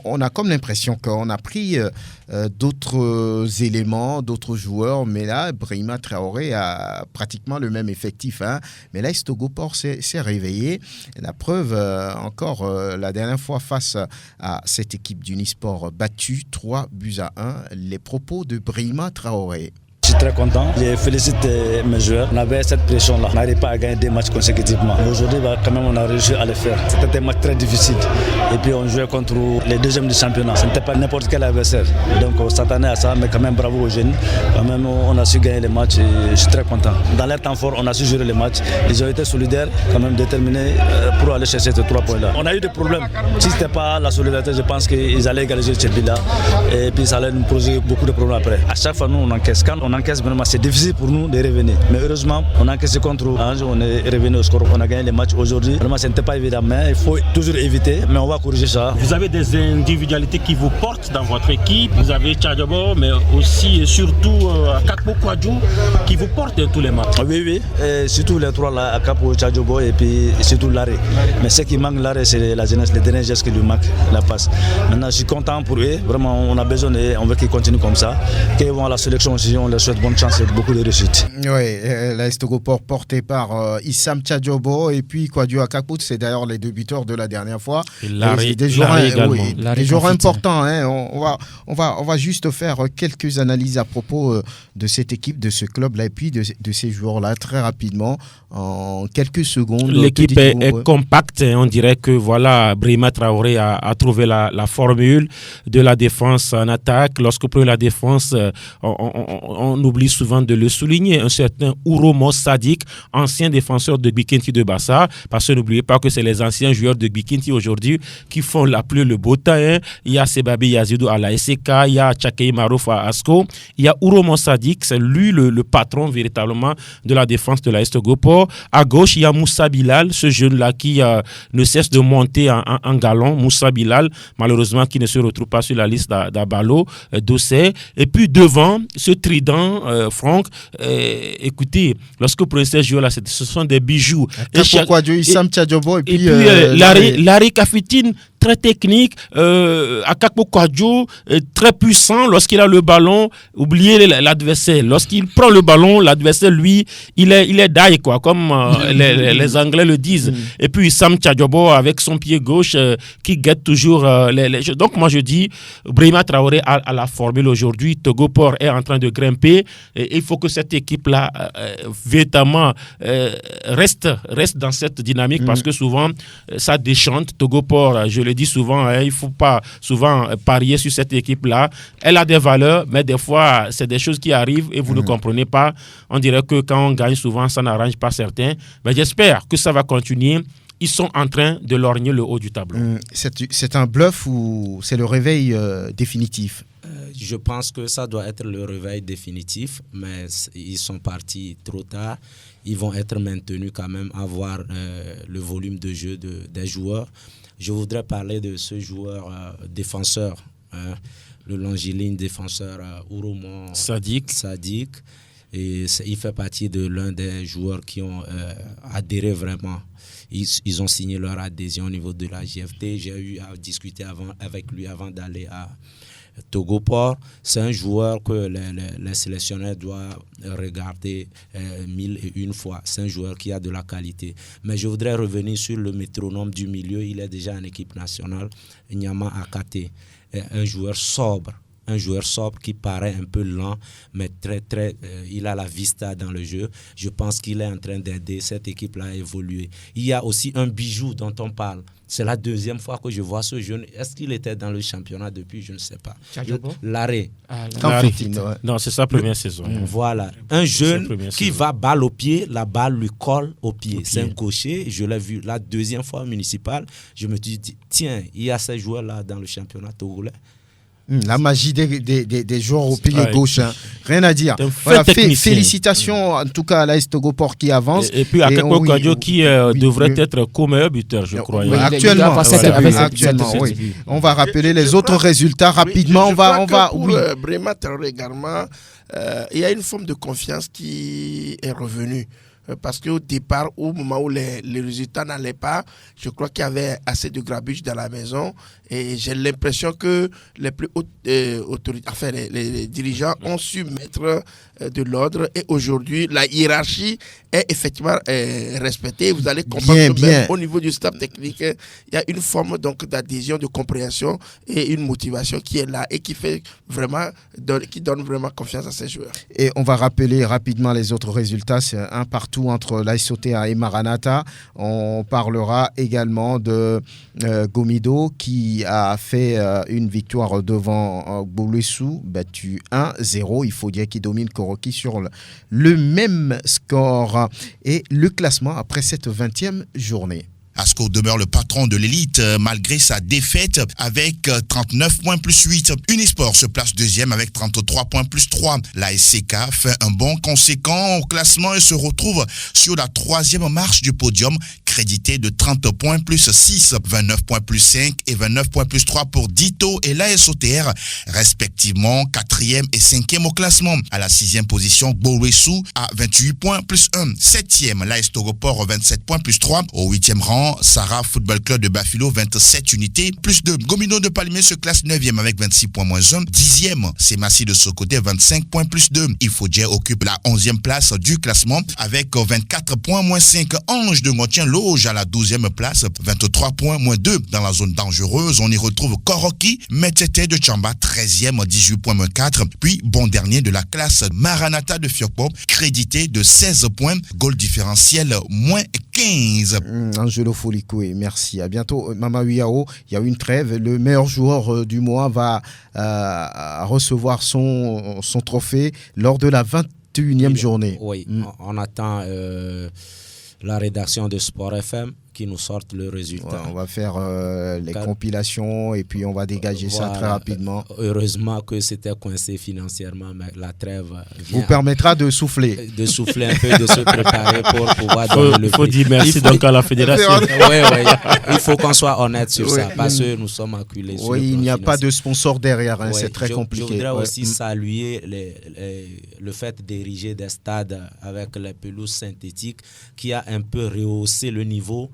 On a comme l'impression qu'on a pris d'autres éléments, d'autres joueurs, mais là, Brahima Traoré a pratiquement le même effectif. Mais l'AS Togopor s'est réveillé. La preuve, encore la dernière fois, face à cette équipe d'Unisport battue, 3-1, les propos de Brahima Traoré. Je suis très content. Je félicite mes joueurs. On avait cette pression-là. On n'arrive pas à gagner 2 matchs consécutivement. Aujourd'hui, quand même, on a réussi à le faire. C'était des matchs très difficiles. Et puis, on jouait contre les deuxièmes du championnat. Ce n'était pas n'importe quel adversaire. Donc, on s'attendait à ça. Mais quand même, bravo aux jeunes. Quand même, on a su gagner les matchs. Et je suis très content. Dans leur temps fort, on a su gérer les matchs. Ils ont été solidaires, quand même déterminés pour aller chercher ces 3 points-là. On a eu des problèmes. Si ce n'était pas la solidarité, je pense qu'ils allaient égaliser ce but-là. Et puis, ça allait nous poser beaucoup de problèmes après. À chaque fois, nous, on encaisse. Quand on encaisse, vraiment, c'est difficile pour nous de revenir. Mais heureusement, on a encaissé contre Ange, on est revenu au score, on a gagné les matchs aujourd'hui. Vraiment, ce n'était pas évident, mais il faut toujours éviter. Mais on va corriger ça. Vous avez des individualités qui vous portent dans votre équipe. Vous avez Tchadjabo, mais aussi et surtout Akakpo Kwadjo qui vous portent dans tous les matchs. Oui. Et surtout les 3 là, Akakpo, Tchadjabo et puis surtout l'arrêt. Mais ce qui manque l'arrêt, c'est la jeunesse, les derniers gestes qui lui manquent, la passe. Maintenant, je suis content pour eux. Vraiment, on a besoin on veut qu'ils continuent comme ça. Qu'ils vont à la sélection aussi, on leur souhaite bonne chance et beaucoup de réussite. Oui, l'AS Togopor porté par Issam Tchadjobo et puis Kwadjo Akakpo, c'est d'ailleurs les 2 buteurs de la dernière fois. Des joueurs importants. On va juste faire quelques analyses à propos de cette équipe, de ce club-là et puis de ces joueurs-là très rapidement, en quelques secondes. L'équipe est compacte. On dirait que voilà, Brahima Traoré a trouvé la formule de la défense en attaque. Lorsqu'on prend la défense, on oublie souvent de le souligner, un certain Ouromo Sadik, ancien défenseur de Gbikinti de Bassa, parce que n'oubliez pas que c'est les anciens joueurs de Gbikinti aujourd'hui qui font la pluie le beau temps. Il y a Sebabi Yazidou à la SK, il y a Tchakei Marouf à Asko, il y a Ouromo Sadik, c'est lui le patron véritablement de la défense de la Togopor. À gauche, il y a Moussa Bilal, ce jeune-là qui ne cesse de monter en galon. Moussa Bilal, malheureusement, qui ne se retrouve pas sur la liste d'Abalo, Dossé. Et puis devant, ce trident, Franck, écoutez, lorsque vous prenez ces joueurs-là, ce sont des bijoux. Et puis Larry Kafitine, très technique, Akakpo Kwadjo, très puissant lorsqu'il a le ballon. Oubliez l'adversaire. Lorsqu'il prend le ballon, l'adversaire, lui, il est d'ail, quoi, comme les Anglais le disent. Et puis Sam Tchadjobo avec son pied gauche qui guette toujours les jeux. Donc moi je dis, Brahima Traoré a la formule aujourd'hui. Togopor est en train de grimper. Et il faut que cette équipe-là, véritablement, reste dans cette dynamique parce que souvent, ça déchante. Togopor, je le dis souvent, il ne faut pas souvent parier sur cette équipe-là. Elle a des valeurs, mais des fois, c'est des choses qui arrivent et vous ne comprenez pas. On dirait que quand on gagne, souvent, ça n'arrange pas certains. Mais j'espère que ça va continuer. ils sont en train de lorgner le haut du tableau. C'est un bluff ou c'est le réveil définitif? Je pense que ça doit être le réveil définitif, mais ils sont partis trop tard. Ils vont être maintenus quand même à voir le volume de jeu des joueurs. Je voudrais parler de ce joueur défenseur, le longiligne défenseur Ouroumont Sadik. Et il fait partie de l'un des joueurs qui ont adhéré vraiment. Ils ont signé leur adhésion au niveau de la JFT. J'ai eu à discuter avec lui avant d'aller à Togo-Port. C'est un joueur que les sélectionneurs doivent regarder 1001 fois. C'est un joueur qui a de la qualité. Mais je voudrais revenir sur le métronome du milieu. Il est déjà en équipe nationale. Nyama Akate, un joueur sobre. Un joueur sobre qui paraît un peu lent, mais il a la vista dans le jeu. Je pense qu'il est en train d'aider cette équipe-là à évoluer. Il y a aussi un bijou dont on parle. C'est la deuxième fois que je vois ce jeune. Est-ce qu'il était dans le championnat depuis? Je ne sais pas. Larré. Non, c'est sa première saison. Voilà. Un jeune qui va balle au pied, la balle lui colle au pied. C'est un gaucher. Je l'ai vu la deuxième fois municipale. Je me suis dit, tiens, il y a ces joueurs-là dans le championnat togolais. La magie des joueurs au pied gauche, hein. Rien à dire. Voilà, félicitations en tout cas à l'AS Togo-Port qui avance. Et puis à Kakpo Kadjo qui devrait être co-meilleur buteur, je crois. Actuellement, oui. On va rappeler les autres résultats rapidement. On va. Brema Traoré également, il y a une forme de confiance qui est revenue. Parce qu'au départ, au moment où les résultats n'allaient pas, je crois qu'il y avait assez de grabuge dans la maison. Et j'ai l'impression que les plus hautes autorités, enfin les dirigeants ont su mettre de l'ordre. Et aujourd'hui, la hiérarchie est effectivement respectée. Vous allez comprendre que même au niveau du staff technique, il y a une forme donc d'adhésion, de compréhension et une motivation qui est là et qui fait vraiment, qui donne vraiment confiance à ces joueurs. Et on va rappeler rapidement les autres résultats. C'est un partout entre l'AS Otea et Maranatha. On parlera également de Gomido qui a fait une victoire devant Boulossou, battu 1-0. Il faut dire qu'il domine Koroki sur le même score. Et le classement après cette 20e journée. Asco demeure le patron de l'élite malgré sa défaite avec 39 points plus 8. Unisport se place deuxième avec 33 points plus 3. La SCK fait un bond conséquent au classement et se retrouve sur la 3e marche du podium, crédité de 30 points plus 6, 29 points plus 5 et 29 points plus 3 pour Dito et l'AS OTR, respectivement 4e et 5e au classement. À la 6e position, Boulossou à 28 points plus 1. 7e, l'AS Togo-Port 27 points plus 3. Au 8e rang, Sarah Football Club de Bafilo, 27 unités, plus 2. Gomino de Palmier se classe 9e avec 26 points moins 1. 10e, Semassi de Sokoté, 25 points plus 2. Ifodje occupe la 11e place du classement avec 24 points moins 5. Ange de Gautien loge à la 12e place, 23 points moins 2. Dans la zone dangereuse, on y retrouve Koroki, Metete de Chamba, 13e, 18 points moins 4. Puis, bon dernier de la classe, Maranatha de Fiokpo, crédité de 16 points, goal différentiel moins 15. Angelo Folikoué, merci. À bientôt. Mama Uyao, il y a une trêve. Le meilleur joueur du mois va recevoir son trophée lors de la 21e journée. Oui, on attend la rédaction de Sport FM qui nous sortent le résultat. Ouais, on va faire les compilations et puis on va dégager ça très rapidement. Heureusement que c'était coincé financièrement, mais la trêve vous permettra de souffler. De souffler un peu, de se préparer pour pouvoir donner le prix. Il faut dire merci donc à la fédération. Oui, il faut qu'on soit honnête sur ça, parce que nous sommes acculés. Oui, il n'y a pas de sponsor derrière, hein, c'est très compliqué. Je voudrais aussi saluer le fait d'ériger des stades avec les pelouses synthétiques qui a un peu rehaussé le niveau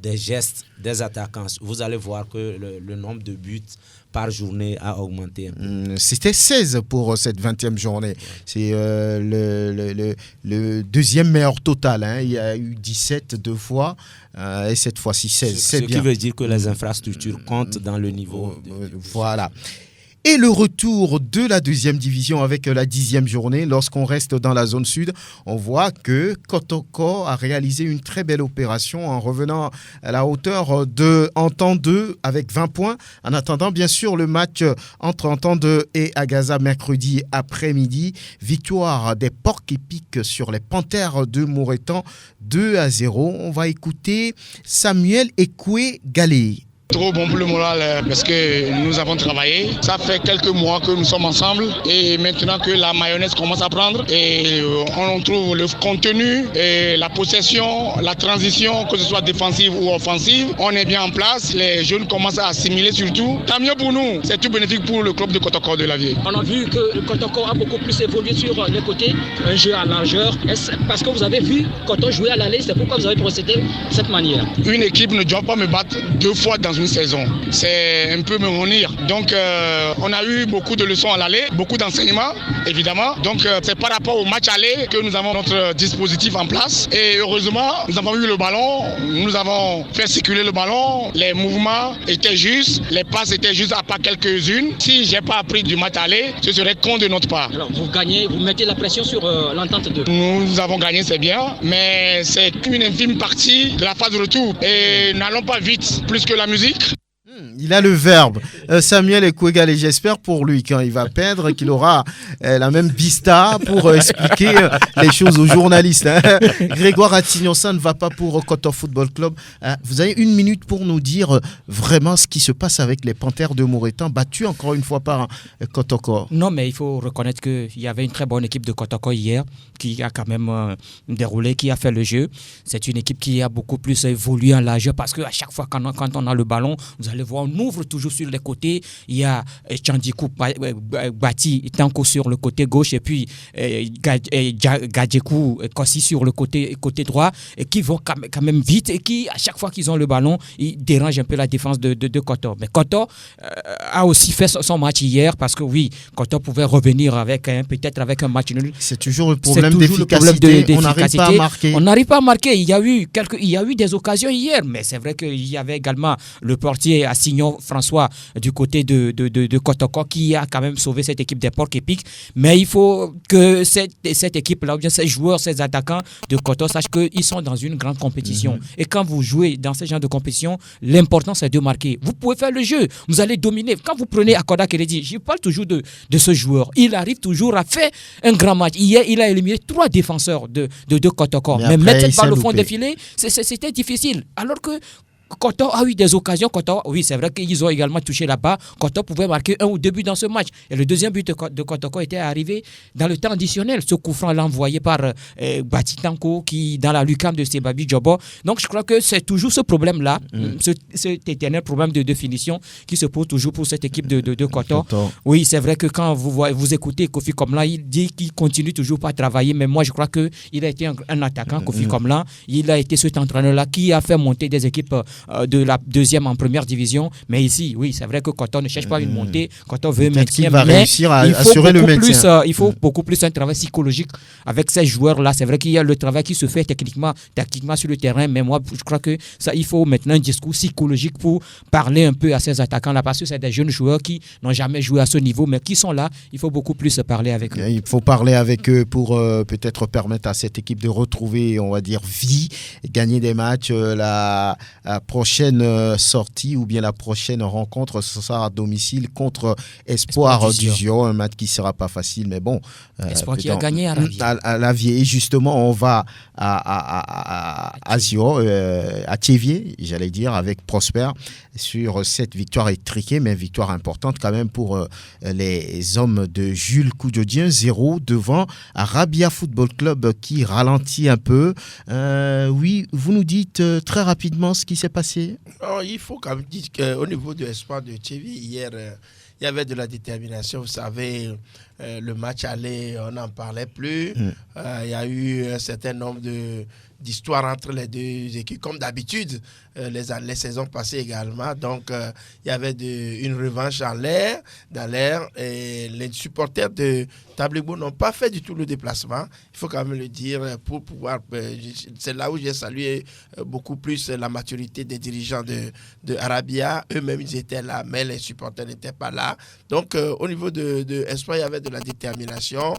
des gestes des attaquants. Vous allez voir que le nombre de buts par journée a augmenté. C'était 16 pour cette 20e journée. C'est le deuxième meilleur total. Hein. Il y a eu 17 deux fois et cette fois-ci 16. Ce qui veut dire que les infrastructures comptent dans le niveau. Voilà. Et le retour de la deuxième division avec la 10e journée. Lorsqu'on reste dans la zone sud, on voit que Kotoko a réalisé une très belle opération en revenant à la hauteur de Entente 2 avec 20 points. En attendant, bien sûr, le match entre Entente 2 et Agaza mercredi après-midi. Victoire des Porcs-Épics sur les Panthères de Moreton 2-0. On va écouter Samuel Ekwe-Galé. Trop bon pour le moral parce que nous avons travaillé. Ça fait quelques mois que nous sommes ensemble et maintenant que la mayonnaise commence à prendre et on trouve le contenu et la possession, la transition, que ce soit défensive ou offensive, on est bien en place. Les jeunes commencent à assimiler surtout. Tant mieux pour nous. C'est tout bénéfique pour le club de Kotoko de la Vieille. On a vu que le Kotoko a beaucoup plus évolué sur les côtés, un jeu à largeur. Est-ce parce que vous avez vu Kotoko jouer à l'aller, c'est pourquoi vous avez procédé de cette manière? Une équipe ne doit pas me battre 2 fois dans une saison. C'est un peu me revenir. Donc on a eu beaucoup de leçons à l'aller, beaucoup d'enseignements évidemment. Donc c'est par rapport au match aller que nous avons notre dispositif en place. Et heureusement, nous avons eu le ballon, nous avons fait circuler le ballon, les mouvements étaient justes, les passes étaient justes à part quelques-unes. Si j'ai pas appris du match aller, ce serait con de notre part. Alors vous gagnez, vous mettez la pression sur l'entente 2. Nous avons gagné, c'est bien, mais c'est une infime partie de la phase de retour. Et n'allons pas vite, plus que la musique. Il a le verbe. Samuel Ekwe-Galé, j'espère pour lui quand il va perdre qu'il aura la même vista pour expliquer les choses aux journalistes. Grégoire Attignon, ça ne va pas pour Kotoko Football Club. Vous avez 1 minute pour nous dire vraiment ce qui se passe avec les Panthères de Moreton, battus encore une fois par Kotoko. Non, mais il faut reconnaître qu'il y avait une très bonne équipe de Kotoko hier qui a quand même déroulé, qui a fait le jeu. C'est une équipe qui a beaucoup plus évolué en largeur parce qu'à chaque fois quand on a le ballon, vous allez voir, on ouvre toujours sur les côtés. Il y a Tchandikou Bati Tanko sur le côté gauche et puis Gadjekou Kossi sur le côté droit et qui vont quand même vite et qui, à chaque fois qu'ils ont le ballon, ils dérangent un peu la défense de Kotoko. Mais Kotoko a aussi fait son match hier parce que oui, Kotoko pouvait revenir peut-être avec un match nul. C'est toujours le problème d'efficacité. On n'arrive pas à marquer. On n'arrive pas à marquer. Il y a eu des occasions hier, mais c'est vrai qu'il y avait également le portier Assignon François du côté de Kotoko qui a quand même sauvé cette équipe des Porcs-Épics. Mais il faut que cette équipe-là, ou bien ces joueurs, ces attaquants de Kotoko sachent qu'ils sont dans une grande compétition. Et quand vous jouez dans ce genre de compétition, l'important c'est de marquer. Vous pouvez faire le jeu, vous allez dominer. Quand vous prenez Akoda Keledi, je parle toujours de ce joueur. Il arrive toujours à faire un grand match. Hier, il a éliminé 3 défenseurs de Kotoko. Mais mettre cette balle au fond des filets, c'était difficile. Alors que Kotoko a eu des occasions. Oui, c'est vrai qu'ils ont également touché là-bas. Kotoko pouvait marquer 1 ou 2 buts dans ce match. Et le deuxième but de Kotoko était arrivé dans le temps additionnel. Ce coup franc envoyé par Batitanko qui dans la lucarne de Sebabi Djobo. Donc je crois que c'est toujours ce problème-là, cet éternel problème de définition qui se pose toujours pour cette équipe de Kotoko. Oui, c'est vrai que quand vous écoutez Kofi Komlan, il dit qu'il continue toujours pas à travailler. Mais moi, je crois qu'il a été un attaquant, Kofi Komlan. Il a été cet entraîneur-là qui a fait monter des équipes de la deuxième en première division. Mais ici, oui, c'est vrai que Kotoko ne cherche pas une montée. Kotoko veut maintien. Va réussir à assurer le maintien. Il faut beaucoup plus un travail psychologique avec ces joueurs-là. C'est vrai qu'il y a le travail qui se fait tactiquement sur le terrain. Mais moi, je crois que ça, il faut maintenant un discours psychologique pour parler un peu à ces attaquants-là. Parce que c'est des jeunes joueurs qui n'ont jamais joué à ce niveau, mais qui sont là. Il faut beaucoup plus parler avec eux. Il faut parler avec eux pour peut-être permettre à cette équipe de retrouver, on va dire, vie, et gagner des matchs. La prochaine sortie ou bien la prochaine rencontre, ce sera à domicile contre Espoir d'Uzio, un match qui ne sera pas facile, mais bon. Espoir qui a gagné à la Vieille. Et justement, on va à Zio, à Thiévier, j'allais dire, avec Prosper, sur cette victoire étriquée, mais victoire importante quand même pour les hommes de Jules Koudjodien, 0 devant Rabia Football Club qui ralentit un peu. Oui, vous nous dites très rapidement ce qui s'est passé. Il faut quand même dire qu'au niveau de l'espoir de Thiévier, hier, il y avait de la détermination. Vous savez, le match aller, on n'en parlait plus. Il y a eu un certain nombre d'histoire entre les deux équipes, comme d'habitude, les saisons passées également. Donc, il y avait une revanche dans l'air, et les supporters de Tablebo n'ont pas fait du tout le déplacement. Il faut quand même le dire, pour pouvoir... c'est là où j'ai salué beaucoup plus la maturité des dirigeants de Arabia. Eux-mêmes, ils étaient là, mais les supporters n'étaient pas là. Donc, au niveau de Espoir, il y avait de la détermination,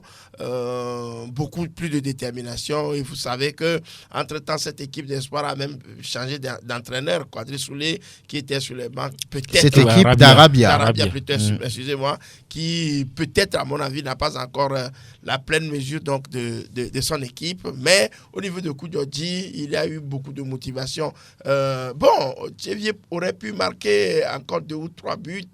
beaucoup plus de détermination. Et vous savez que entre-temps, cette équipe d'Espoir a même changé d'entraîneur, Quadri Soulé, qui était sur les bancs. Cette équipe d'Arabia. Excusez-moi, qui peut-être, à mon avis, n'a pas encore la pleine mesure donc, de son équipe. Mais au niveau de Koudjodji, il y a eu beaucoup de motivation. Tchévier aurait pu marquer encore 2 ou 3 buts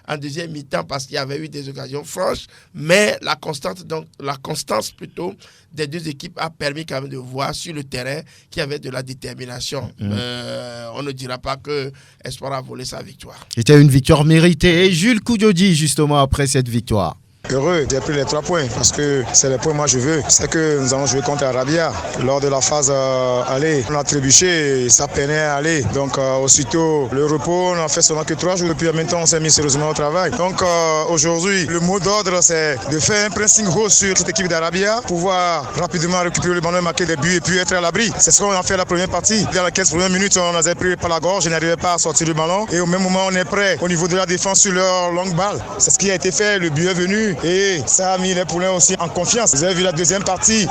en deuxième mi-temps parce qu'il y avait eu des occasions franches. Mais la constance plutôt des deux équipes a permis quand même de voir sur le terrain qu'il y avait de la détermination. On ne dira pas que Espoir a volé sa victoire. C'était une victoire méritée. Et Jules Koudjodji, justement, après cette victoire. Heureux, j'ai pris les 3 points parce que c'est les points que moi je veux. C'est que nous allons jouer contre Arabia. Lors de la phase aller, on a trébuché, ça peinait à aller. Donc aussitôt, le repos, on a fait seulement que 3 jours. Depuis maintenant, on s'est mis sérieusement au travail. Donc aujourd'hui, le mot d'ordre, c'est de faire un pressing haut sur cette équipe d'Arabia, pouvoir rapidement récupérer le ballon, marquer des buts et puis être à l'abri. C'est ce qu'on a fait la première partie. Dans les 15 premières minutes, on avait pris par la gorge, je n'arrivais pas à sortir le ballon. Et au même moment, on est prêt au niveau de la défense sur leur longue balle. C'est ce qui a été fait, le but est venu. Et ça a mis les poulains aussi en confiance. Vous avez vu la deuxième partie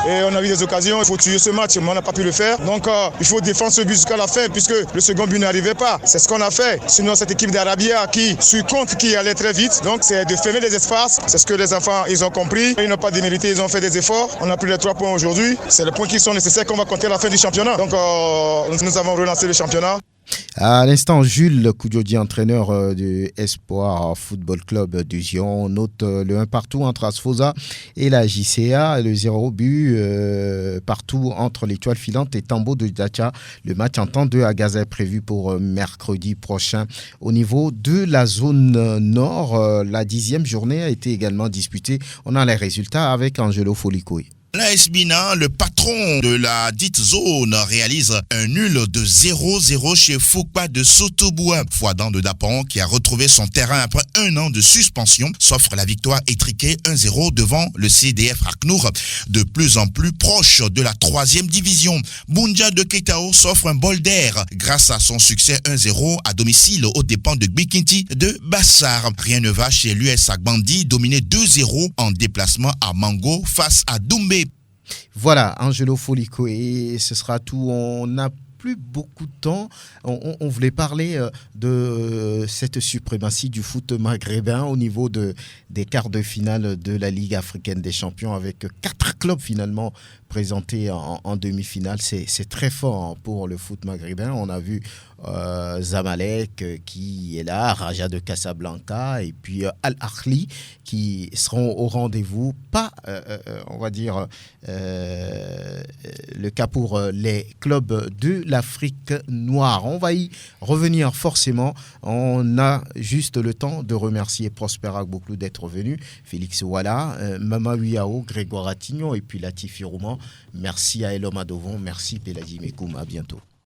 et on a eu des occasions. Il faut tuer ce match, mais on n'a pas pu le faire. Donc il faut défendre ce but jusqu'à la fin puisque le second but n'arrivait pas. C'est ce qu'on a fait. Sinon, cette équipe d'Arabia qui suit compte qui allait très vite. Donc c'est de fermer les espaces. C'est ce que les enfants ils ont compris. Ils n'ont pas démérité, ils ont fait des efforts. On a pris les 3 points aujourd'hui. C'est les points qui sont nécessaires qu'on va compter à la fin du championnat. Donc nous avons relancé le championnat. À l'instant, Jules Koudjodji, entraîneur du Espoir Football Club du Zion, note le 1 partout entre Asfosa et la JCA, le 0 but partout entre l'Étoile Filante et Tambo de Dacha. Le match en temps de Agaza est prévu pour mercredi prochain. Au niveau de la zone nord, la 10e journée a été également disputée. On a les résultats avec Angelo Folikoui. L'AS Bina, le patron de la dite zone, réalise un nul de 0-0 chez Fokpa de Sotoboua. Fouadan de Dapon, qui a retrouvé son terrain après 1 an de suspension, s'offre la victoire étriquée 1-0 devant le CDF Raknour, de plus en plus proche de la 3e division. Bunja de Ketao s'offre un bol d'air grâce à son succès 1-0 à domicile aux dépens de Gbikinti de Bassar. Rien ne va chez l'US Agbandi, dominé 2-0 en déplacement à Mango face à Doumbé. Voilà, Angelo Folico, et ce sera tout. On n'a plus beaucoup de temps. On voulait parler de cette suprématie du foot maghrébin au niveau des quarts de finale de la Ligue africaine des champions avec 4 clubs finalement présentés en demi-finale. C'est très fort pour le foot maghrébin. On a vu Zamalek qui est là, Raja de Casablanca et puis Al-Ahli qui seront au rendez-vous. Pas, on va dire, le cas pour les clubs de l'Afrique noire. On va y revenir forcément. On a juste le temps de remercier Prosper Agboklou d'être venu, Félix Ouala, Mama Wiao, Grégoire Attignon et puis Latifi Rouman. Merci à Elom Adovon, merci Peladi Mekoum, à bientôt.